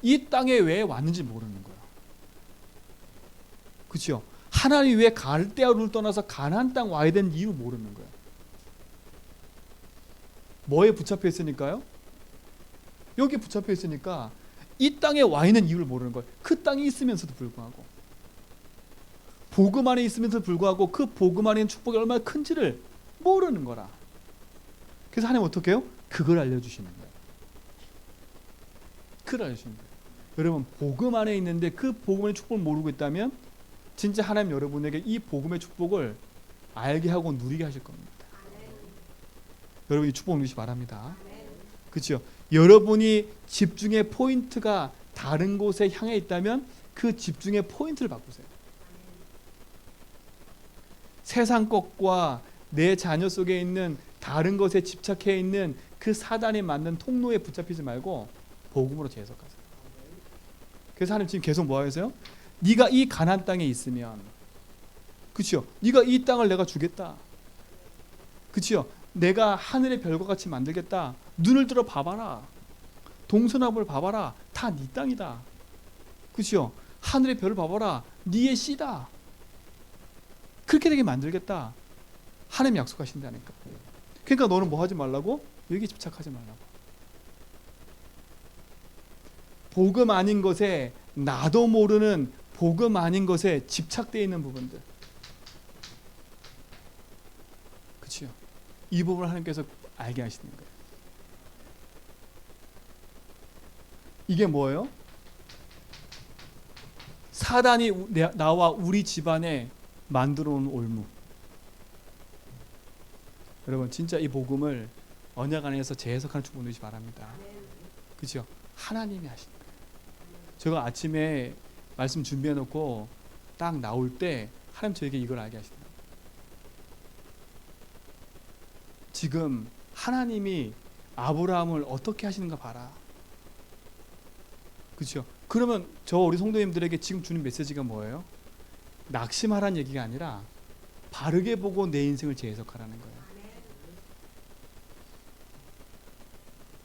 이 땅에 왜 왔는지 모르는 거예요. 그렇죠? 하나님이 왜 갈대아를 떠나서 가나안 땅 와야 되는 이유 모르는 거예요. 뭐에 붙잡혀 있으니까요? 여기 붙잡혀 있으니까 이 땅에 와 있는 이유를 모르는 거예요. 그 땅이 있으면서도 불구하고, 복음 안에 있으면서도 불구하고 그 복음 안에 있는 축복이 얼마나 큰지를 모르는 거라. 그래서 하나님 어떻게 해요? 그걸 알려주시는 거예요. 그걸 알려주시는 거예요. 여러분, 복음 안에 있는데 그 복음의 축복을 모르고 있다면 진짜 하나님 여러분에게 이 복음의 축복을 알게 하고 누리게 하실 겁니다. 여러분이 축복 누리시기 바랍니다. 그렇죠? 여러분이 집중의 포인트가 다른 곳에 향해 있다면 그 집중의 포인트를 바꾸세요. 세상 것과 내 자녀 속에 있는 다른 것에 집착해 있는 그 사단이 만든 통로에 붙잡히지 말고 복음으로 재해석하세요. 그래서 하나님 지금 계속 뭐 하세요? 네가 이 가나안 땅에 있으면, 그렇죠? 네가 이 땅을 내가 주겠다. 그렇죠? 내가 하늘의 별과 같이 만들겠다. 눈을 들어 봐봐라. 동서남을 봐봐라. 다 네 땅이다. 그렇죠? 하늘의 별을 봐봐라. 네의 씨다. 그렇게 되게 만들겠다. 하나님 약속하신다니까. 그러니까 너는 뭐 하지 말라고? 여기 집착하지 말라고. 복음 아닌 것에, 나도 모르는 복음 아닌 것에 집착되어 있는 부분들. 그렇죠? 이 부분을 하나님께서 알게 하시는 거예요. 이게 뭐예요? 사단이 나와 우리 집안에 만들어 놓은 올무. 여러분, 진짜 이 복음을 언약 안에서 재해석하는 축복 누리시기 바랍니다. 그렇죠? 하나님이 하시는 거예요. 제가 아침에 말씀 준비해 놓고 딱 나올 때 하나님 저에게 이걸 알게 하시더라고요. 지금 하나님이 아브라함을 어떻게 하시는가 봐라. 그렇죠? 그러면 저 우리 성도님들에게 지금 주는 메시지가 뭐예요? 낙심하라는 얘기가 아니라 바르게 보고 내 인생을 재해석하라는 거예요.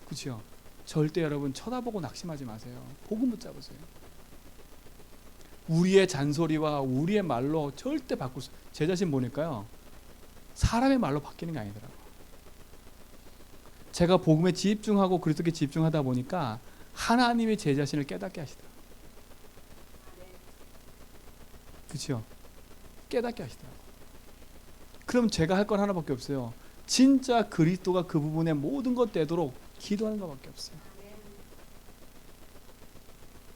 그렇죠? 절대 여러분 쳐다보고 낙심하지 마세요. 복음 붙잡으세요. 우리의 잔소리와 우리의 말로 절대 바꿀 수, 제 자신 보니까요, 사람의 말로 바뀌는 게 아니더라고요. 제가 복음에 집중하고 그리스도께 집중하다 보니까 하나님이 제 자신을 깨닫게 하시더라고요. 그렇죠? 깨닫게 하시더라고요. 그럼 제가 할 건 하나밖에 없어요. 진짜 그리스도가 그 부분에 모든 것 되도록 기도하는 것밖에 없어요.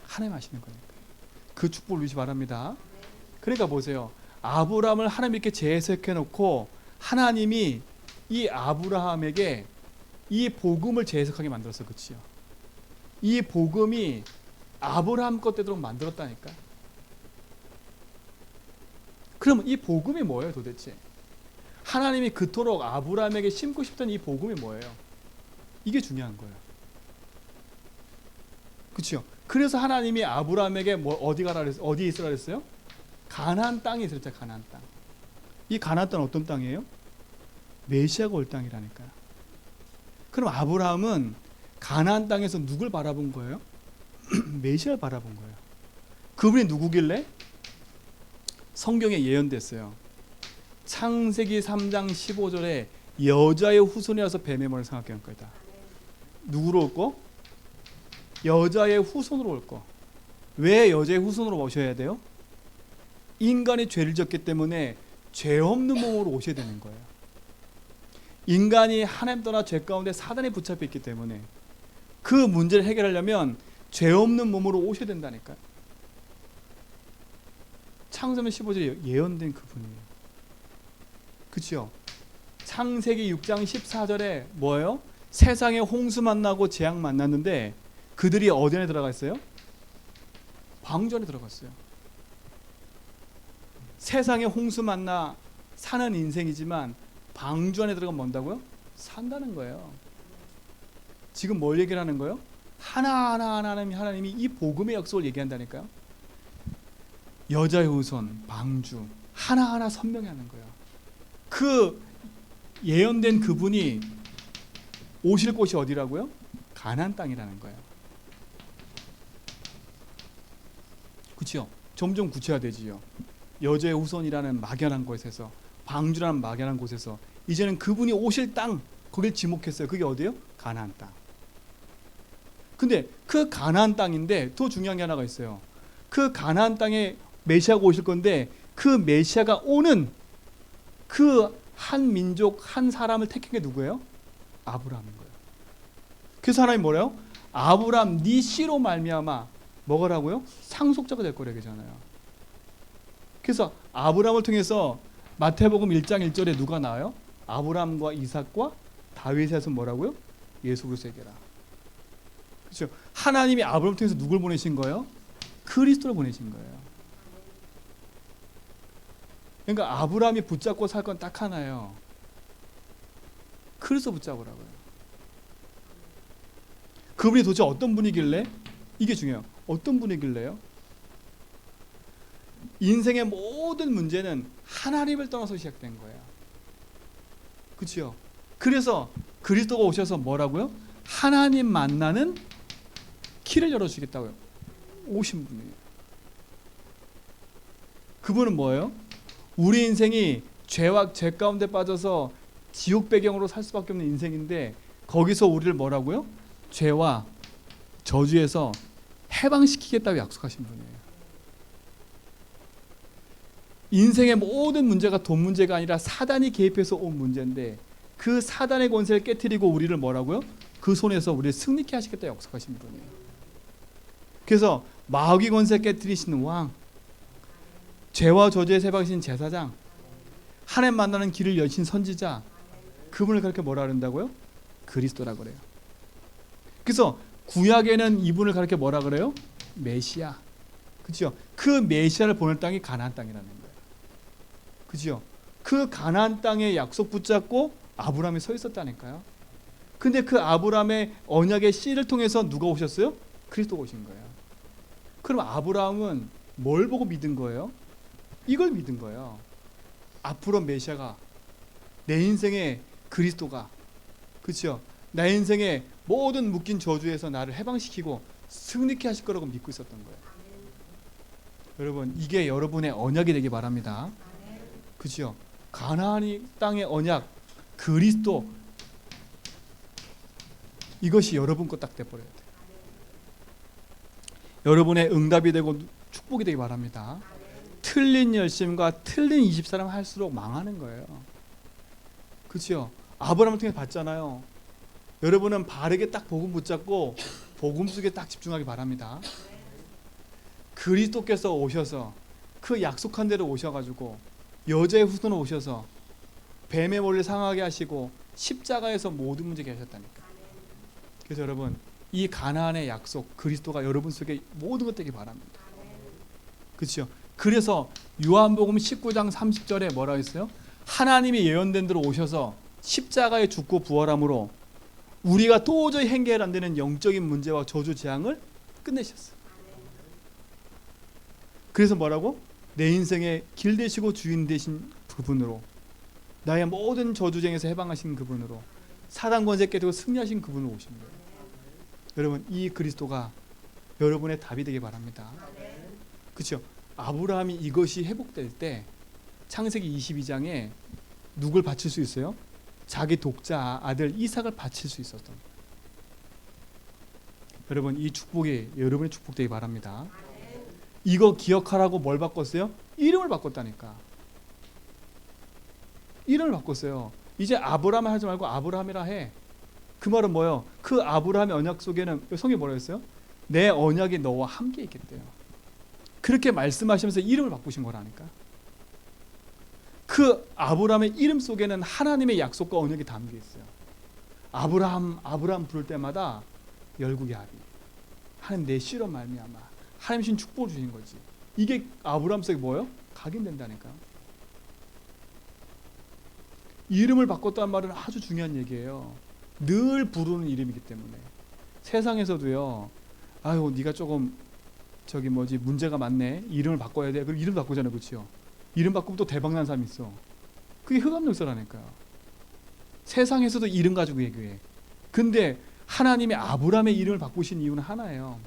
하나님 하시는 거니까. 그 축복을 누리시기 바랍니다. 그러니까 보세요. 아브라함을 하나님 이렇게 재해석해 놓고 하나님이 이 아브라함에게 이 복음을 재해석하게 만들었어. 그치요? 이 복음이 아브라함 것 되도록 만들었다니까. 그러면 이 복음이 뭐예요 도대체? 하나님이 그토록 아브라함에게 심고 싶던 이 복음이 뭐예요? 이게 중요한 거예요. 그렇죠? 그래서 하나님이 아브라함에게 뭐 어디 가라 그랬어요? 어디 있으라 그랬어요? 가나안 땅에 있으랬죠. 가나안 땅. 이 가나안 땅은 어떤 땅이에요? 메시아가 올 땅이라니까요. 그럼 아브라함은 가나안 땅에서 누굴 바라본 거예요? 메시아를 바라본 거예요. 그분이 누구길래? 성경에 예언됐어요. 창세기 3장 15절에 여자의 후손이라서 뱀의 머리를 상하게 한 거다. 누구로 올 거? 여자의 후손으로 올 거. 왜 여자의 후손으로 오셔야 돼요? 인간이 죄를 졌기 때문에 죄 없는 몸으로 오셔야 되는 거예요. 인간이 하나님 떠나 죄 가운데 사단에 붙잡혀 있기 때문에 그 문제를 해결하려면 죄 없는 몸으로 오셔야 된다니까요. 창세기 15절에 예언된 그분이에요. 그렇죠? 창세기 6장 14절에 뭐예요? 세상에 홍수 만나고 재앙 만났는데 그들이 어디 안에 들어갔어요? 방주 안에 들어갔어요. 세상에 홍수 만나 사는 인생이지만 방주 안에 들어가면 뭔다고요? 산다는 거예요. 지금 뭘 얘기를 하는 거예요? 하나하나 하나님이 이 복음의 약속을 얘기한다니까요. 여자의 후손, 방주 하나하나 선명히 하는 거예요. 그 예언된 그분이 오실 곳이 어디라고요? 가나안 땅이라는 거예요. 그렇죠? 점점 구체화되지요. 여자의 후손이라는 막연한 곳에서, 방주라는 막연한 곳에서 이제는 그분이 오실 땅, 거길 지목했어요. 그게 어디예요? 가나안 땅. 근데 그 가나안 땅인데 더 중요한 게 하나가 있어요. 그 가나안 땅에 메시아가 오실 건데 그 메시아가 오는 그 한 민족, 한 사람을 택한 게 누구예요? 아브라함인 거예요. 그래서 하나님 뭐래요? 아브라함 네 씨로 말미암아 뭐라고요? 상속자가 될 거래 그잖아요. 그래서 아브라함을 통해서 마태복음 1장 1절에 누가 나와요? 아브라함과 이삭과 다윗의 son 뭐라고요? 예수 그리스도에게라. 그렇죠? 하나님이 아브라함을 통해서 누굴 보내신 거예요? 그리스도를 보내신 거예요. 그러니까 아브라함이 붙잡고 살 건 딱 하나예요. 그리스도 붙잡으라고요. 그분이 도대체 어떤 분이길래? 이게 중요해요. 어떤 분이길래요? 인생의 모든 문제는 하나님을 떠나서 시작된 거예요. 그렇죠? 그래서 그리스도가 오셔서 뭐라고요? 하나님 만나는 길을 열어주겠다고요. 오신 분이에요. 그분은 뭐예요? 우리 인생이 죄와 죄 가운데 빠져서 지옥 배경으로 살 수밖에 없는 인생인데 거기서 우리를 뭐라고요? 죄와 저주에서 해방시키겠다고 약속하신 분이에요. 인생의 모든 문제가 돈 문제가 아니라 사단이 개입해서 온 문제인데 그 사단의 권세를 깨트리고 우리를 뭐라고요? 그 손에서 우리를 승리케 하시겠다고 약속하신 분이에요. 그래서 마귀 권세 깨트리시는 왕, 죄와 저주에서 해방하신 제사장, 하나님 만나는 길을 여신 선지자, 그분을 그렇게 뭐라 그런다고요? 그리스도라고 그래요. 그래서 구약에는 이분을 그렇게 뭐라 그래요? 메시아. 그렇죠? 그 메시아를 보낼 땅이 가나안 땅이라는 거예요. 그렇죠? 그 가나안 땅의 약속 붙잡고 아브라함이 서 있었다니까요. 근데 그 아브라함의 언약의 씨를 통해서 누가 오셨어요? 그리스도가 오신 거예요. 그럼 아브라함은 뭘 보고 믿은 거예요? 이걸 믿은 거예요. 앞으로 메시아가, 내 인생의 그리스도가, 그렇죠? 내 인생의 모든 묶인 저주에서 나를 해방시키고 승리케 하실 거라고 믿고 있었던 거예요. 여러분, 이게 여러분의 언약이 되기 바랍니다. 그렇죠? 가나안 땅의 언약, 그리스도, 이것이 여러분 거 딱 돼버려야 돼요. 여러분의 응답이 되고 축복이 되기 바랍니다. 틀린 열심과 틀린 20사람 할수록 망하는 거예요. 그렇죠? 아브라함을 통해 봤잖아요. 여러분은 바르게 딱 복음 붙잡고 복음 속에 딱 집중하기 바랍니다. 그리스도께서 오셔서 그 약속한 대로 오셔가지고 여자의 후손으로 오셔서 뱀의 머리를 상하게 하시고 십자가에서 모든 문제 해결하셨다니까. 그래서 여러분, 이 가나안의 약속 그리스도가 여러분 속에 모든 것 되기 바랍니다. 그렇죠? 그래서 요한복음 19장 30절에 뭐라 했어요? 하나님이 예언된 대로 오셔서 십자가에 죽고 부활함으로 우리가 도저히 해결 안 되는 영적인 문제와 저주 재앙을 끝내셨어요. 그래서 뭐라고? 내 인생의 길 되시고 주인 되신 그분으로, 나의 모든 저주쟁에서 해방하신 그분으로, 사단 권세 깨뜨리고 승리하신 그분으로 오신 거예요. 여러분, 이 그리스도가 여러분의 답이 되기 바랍니다. 그렇죠? 아브라함이 이것이 회복될 때 창세기 22장에 누굴 바칠 수 있어요? 자기 독자 아들 이삭을 바칠 수 있었던 거예요. 여러분, 이 축복이 여러분의 축복되기 바랍니다. 이거 기억하라고 뭘 바꿨어요? 이름을 바꿨다니까. 이름을 바꿨어요. 이제 아브라함 하지 말고 아브라함이라 해. 그 말은 뭐예요? 그 아브라함의 언약 속에는 성경이 뭐라 했어요? 내 언약이 너와 함께 있겠대요. 그렇게 말씀하시면서 이름을 바꾸신 거라니까. 그 아브라함의 이름 속에는 하나님의 약속과 언약이 담겨 있어요. 아브라함, 아브라함 부를 때마다 열국의 아비, 하나님 내 씨로 말미암아 하나님 신 축복을 주신 거지. 이게 아브라함 속에 뭐예요? 각인된다니까. 이름을 바꿨다는 말은 아주 중요한 얘기예요. 늘 부르는 이름이기 때문에. 세상에서도요, 아유 네가 조금 문제가 많네, 이름을 바꿔야 돼. 그럼 이름 바꾸잖아요. 그렇죠? 이름 바꾸면 또 대박난 사람이 있어. 그게 흑암역사라니까요. 세상에서도 이름 가지고 얘기해. 근데 하나님이 아브라함의 이름을 바꾸신 이유는 하나예요.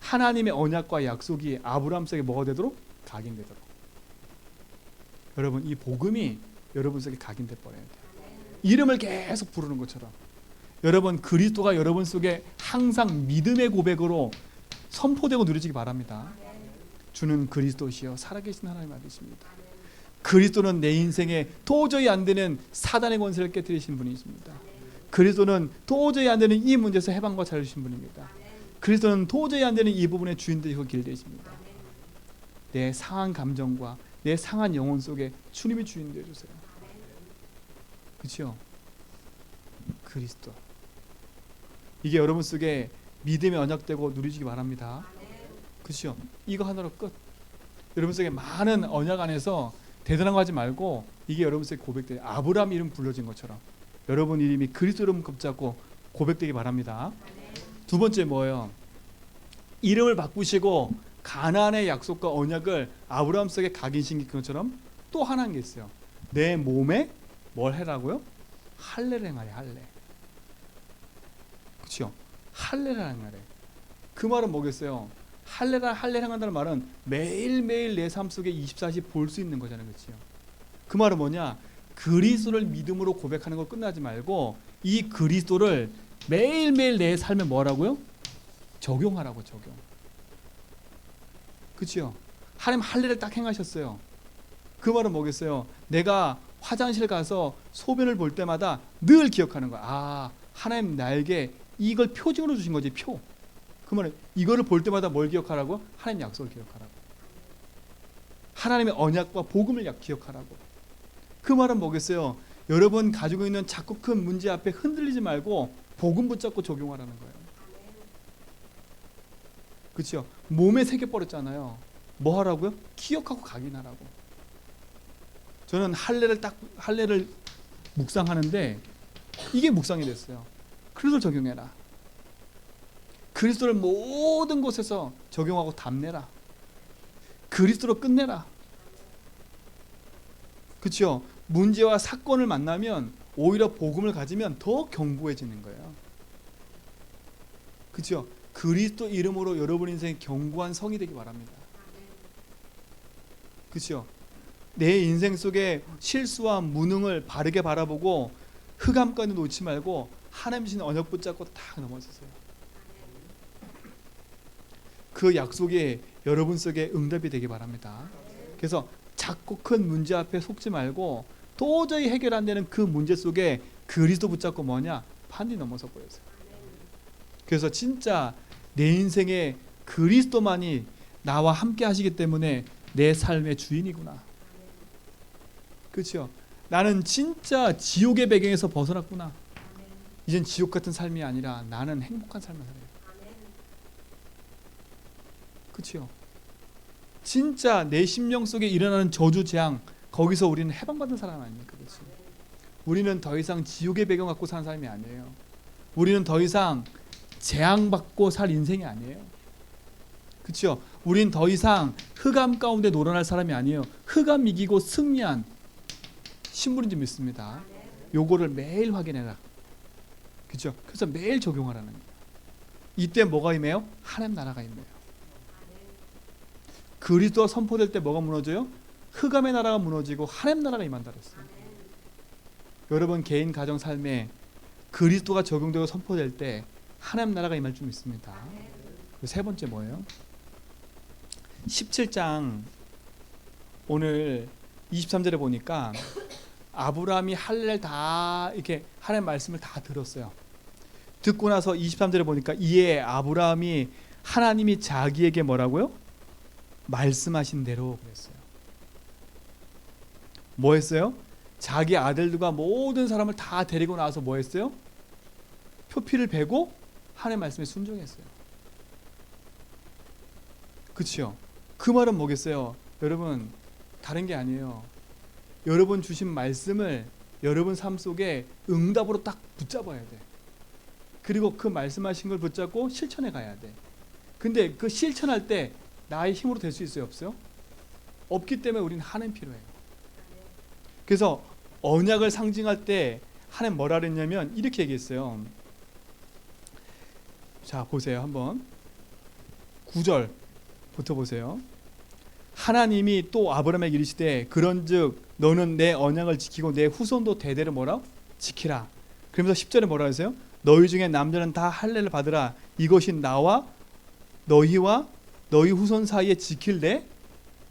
하나님의 언약과 약속이 아브라함 속에 뭐가 되도록? 각인되도록. 여러분, 이 복음이 여러분 속에 각인돼 버려야 돼요. 이름을 계속 부르는 것처럼. 여러분, 그리스도가 여러분 속에 항상 믿음의 고백으로 선포되고 누려지기 바랍니다. 주는 그리스도시여 살아계신 하나님 아버지십니다. 그리스도는 내 인생에 도저히 안 되는 사단의 권세를 깨뜨리신 분이십니다. 그리스도는 도저히 안 되는 이 문제에서 해방과 자유를 주신 분입니다. 그리스도는 도저히 안 되는 이 부분의 주인 되시고 길 되십니다. 내 상한 감정과 내 상한 영혼 속에 주님이 주인 되어 주세요. 그렇죠? 그리스도. 이게 여러분 속에 믿음의 언약되고 누리시기 바랍니다. 그렇죠? 이거 하나로 끝. 여러분 속에 많은 언약 안에서 대단한 거 하지 말고 이게 여러분 속에 고백돼요. 아브라함 이름 불러진 것처럼 여러분 이름이 그리스도 이름 붙잡고 고백되기 바랍니다. 두 번째 뭐예요? 이름을 바꾸시고 가나안의 약속과 언약을 아브라함 속에 각인시킨 것처럼 또 하나인 게 있어요. 내 몸에 뭘 해라고요? 할례를 행하래. 할례. 그렇죠? 할례를 행하래. 그 말은 뭐겠어요? 할례를 행한다는 말은 매일매일 내 삶 속에 24시 볼 수 있는 거잖아요. 그렇죠? 그 말은 뭐냐? 그리스도를 믿음으로 고백하는 걸 끝나지 말고 이 그리스도를 매일매일 내 삶에 뭐라고요? 적용하라고. 적용. 그렇죠? 하나님 할례를 딱 행하셨어요. 그 말은 뭐겠어요? 내가 화장실 가서 소변을 볼 때마다 늘 기억하는 거야. 아, 하나님 나에게 이걸 표징으로 주신 거지. 표. 그 말은 이거를 볼 때마다 뭘 기억하라고? 하나님 약속을 기억하라고. 하나님의 언약과 복음을 기억하라고. 그 말은 뭐겠어요? 여러분 가지고 있는 작고 큰 문제 앞에 흔들리지 말고 복음 붙잡고 적용하라는 거예요. 그렇죠? 몸에 새겨버렸잖아요. 뭐 하라고요? 기억하고 각인하라고. 저는 할례를 묵상하는데 이게 묵상이 됐어요. 그리스도를 적용해라. 그리스도를 모든 곳에서 적용하고 답내라. 그리스도로 끝내라. 그렇죠? 문제와 사건을 만나면 오히려 복음을 가지면 더 견고해지는 거예요. 그렇죠? 그리스도 이름으로 여러분 인생이 견고한 성이 되기 바랍니다. 그렇죠? 내 인생 속에 실수와 무능을 바르게 바라보고 흑암까지 놓지 말고 하나님 주신 언약 붙잡고 딱 넘어서세요. 그 약속이 여러분 속에 응답이 되기 바랍니다. 그래서 작고 큰 문제 앞에 속지 말고 도저히 해결 안 되는 그 문제 속에 그리스도 붙잡고 뭐냐? 판이 넘어서 버렸어요. 그래서 진짜 내 인생에 그리스도만이 나와 함께 하시기 때문에 내 삶의 주인이구나. 그렇죠? 나는 진짜 지옥의 배경에서 벗어났구나. 이젠 지옥 같은 삶이 아니라 나는 행복한 삶을 살아요. 그렇죠? 진짜 내 심령 속에 일어나는 저주 재앙 거기서 우리는 해방받은 사람 아닙니까? 그렇지? 우리는 더 이상 지옥의 배경 갖고 사는 사람이 아니에요. 우리는 더 이상 재앙받고 살 인생이 아니에요. 그렇죠? 우린 더 이상 흑암 가운데 놀아날 사람이 아니에요. 흑암 이기고 승리한 신분인 줄 믿습니다. 요거를 매일 확인해라. 그렇죠? 그래서 매일 적용하라는 거예요. 이때 뭐가 임해요? 하나님 나라가 임해요. 그리스도가 선포될 때 뭐가 무너져요? 흑암의 나라가 무너지고 하나님 나라가 임한다 그랬어요. 여러분 개인 가정 삶에 그리스도가 적용되고 선포될 때 하나님 나라가 임할 줄 믿습니다. 세 번째 뭐예요? 17장 오늘 23절에 보니까 아브라함이 할례를 다 이렇게 하나님 말씀을 다 들었어요. 듣고 나서 23절에 보니까 이에 아브라함이 하나님이 자기에게 뭐라고요? 말씀하신 대로 그랬어요. 뭐 했어요? 자기 아들들과 모든 사람을 다 데리고 나와서 뭐 했어요? 표피를 베고 하나님의 말씀에 순종했어요. 그렇죠? 그 말은 뭐겠어요? 여러분 다른 게 아니에요. 여러분 주신 말씀을 여러분 삶 속에 응답으로 딱 붙잡아야 돼. 그리고 그 말씀하신 걸 붙잡고 실천해 가야 돼. 근데 그 실천할 때 나의 힘으로 될 수 있어요? 없어요? 없기 때문에 우리는 하나님 필요해요. 그래서 언약을 상징할 때 하나님 뭐라 그랬냐면 이렇게 얘기했어요. 자, 보세요. 한번 9절부터 보세요. 하나님이 또 아브라함에게 이르시되 그런즉 너는 내 언약을 지키고 내 후손도 대대로 뭐라? 지키라. 그러면서 10절에 뭐라 하세요? 너희 중에 남자는 다 할례를 받으라. 이것이 나와 너희와 너희 후손 사이에 지킬 내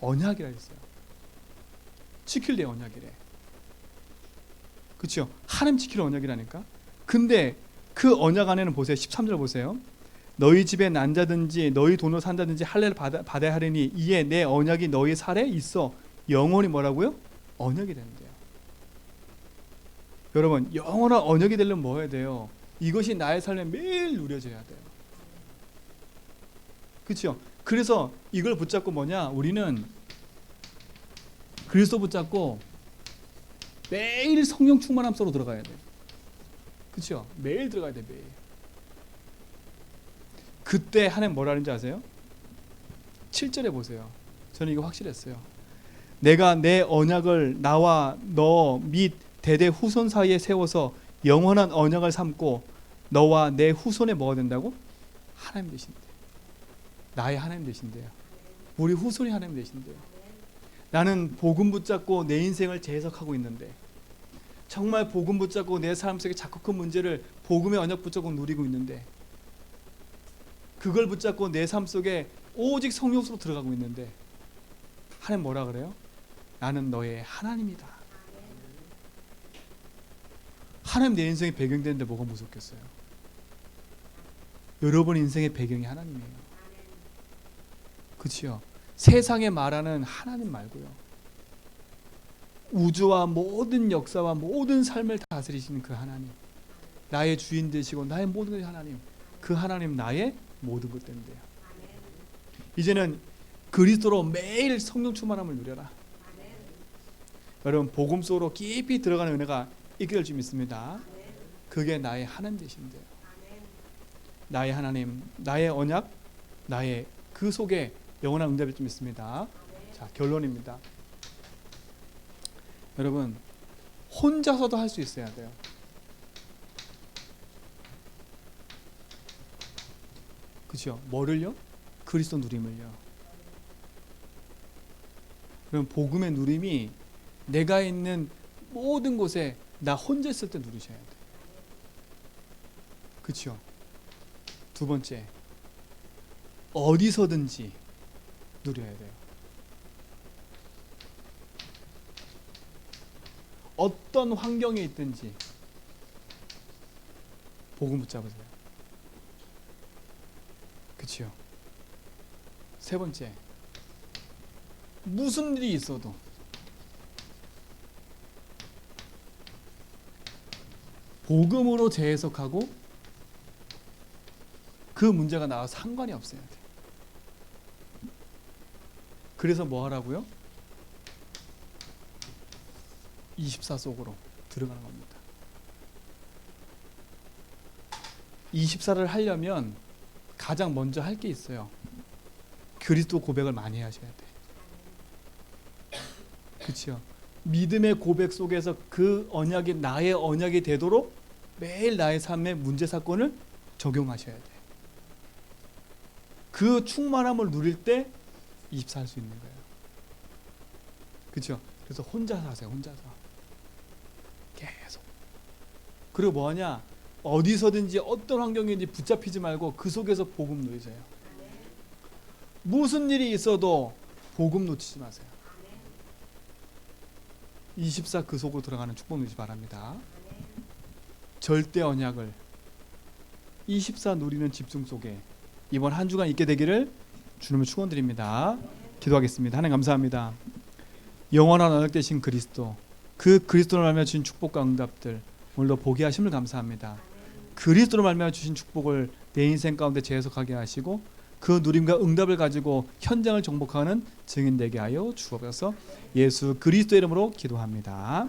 언약이라 했어요. 지킬 내 언약이래. 그렇죠? 하나님 지킬 언약이라니까. 근데 그 언약 안에는 보세요. 13절 보세요. 너희 집에 난 자든지 너희 돈으로 산다든지 할례를 받아야 하리니 이에 내 언약이 너희 살에 있어 영원히 뭐라고요? 언약이 된대요. 여러분, 영원한 언약이 되려면 뭐 해야 돼요? 이것이 나의 삶에 매일 누려져야 돼요. 그렇죠? 그래서 이걸 붙잡고 뭐냐? 우리는 그리스도 붙잡고 매일 성령 충만함 속으로 들어가야 돼요. 그렇죠? 매일 들어가야 돼, 매일. 그때 하나님 뭐라 하는지 아세요? 7절에 보세요. 저는 이거 확실했어요. 내가 내 언약을 나와 너 및 대대 후손 사이에 세워서 영원한 언약을 삼고 너와 내 후손에 뭐가 된다고? 하나님 되신대요. 나의 하나님 되신대요. 우리 후손이 하나님 되신대요. 나는 복음 붙잡고 내 인생을 재해석하고 있는데 정말 복음 붙잡고 내 삶 속에 자꾸 큰 문제를 복음의 언약 붙잡고 누리고 있는데 그걸 붙잡고 내 삶 속에 오직 성령으로 들어가고 있는데 하나님 뭐라 그래요? 나는 너의 하나님이다. 하나님 내 인생의 배경이 되는데 뭐가 무섭겠어요? 여러분 인생의 배경이 하나님이에요. 그렇죠? 세상에 말하는 하나님 말고요. 우주와 모든 역사와 모든 삶을 다스리시는 그 하나님, 나의 주인 되시고 나의 모든 것이 하나님, 그 하나님 나의 모든 것 된대요. 이제는 그리스도로 매일 성령 충만함을 누려라. 여러분 복음 속으로 깊이 들어가는 은혜가 있게 될 줄 믿습니다. 그게 나의 하나님 되신대요. 나의 하나님, 나의 언약, 나의 그 속에 영원한 응답일 줄 믿습니다. 자, 결론입니다. 여러분 혼자서도 할 수 있어야 돼요. 그렇죠? 뭐를요? 그리스도 누림을요. 그럼 복음의 누림이 내가 있는 모든 곳에 나 혼자 있을 때 누리셔야 돼요. 그렇죠? 두 번째, 어디서든지 누려야 돼요. 어떤 환경에 있든지 복음 붙잡으세요. 그렇죠? 세 번째, 무슨 일이 있어도 복음으로 재해석하고 그 문제가 나와서 상관이 없어야 돼. 그래서 뭐 하라고요? 24 속으로 들어가는 겁니다. 24를 하려면 가장 먼저 할 게 있어요. 그리스도 고백을 많이 하셔야 돼. 그렇죠? 믿음의 고백 속에서 그 언약이 나의 언약이 되도록 매일 나의 삶의 문제 사건을 적용하셔야 돼. 그 충만함을 누릴 때 24 할 수 있는 거예요. 그렇죠? 그래서 혼자서 하세요. 혼자서. 계속. 그리고 뭐하냐? 어디서든지 어떤 환경인지 붙잡히지 말고 그 속에서 복음 누리세요. 무슨 일이 있어도 복음 놓치지 마세요. 24 그 속으로 들어가는 축복 누리시 바랍니다. 절대 언약을 24 누리는 집중 속에 이번 한 주간 있게 되기를 주님을 축원드립니다. 기도하겠습니다. 하나님 감사합니다. 영원한 언약 되신 그리스도, 그 그리스도로 말미암아 주신 축복과 응답들 오늘도 보게 하심을 감사합니다. 그리스도로 말미암아 주신 축복을 내 인생 가운데 재해석하게 하시고 그 누림과 응답을 가지고 현장을 정복하는 증인 되게 하여 주옵소서. 예수 그리스도 이름으로 기도합니다.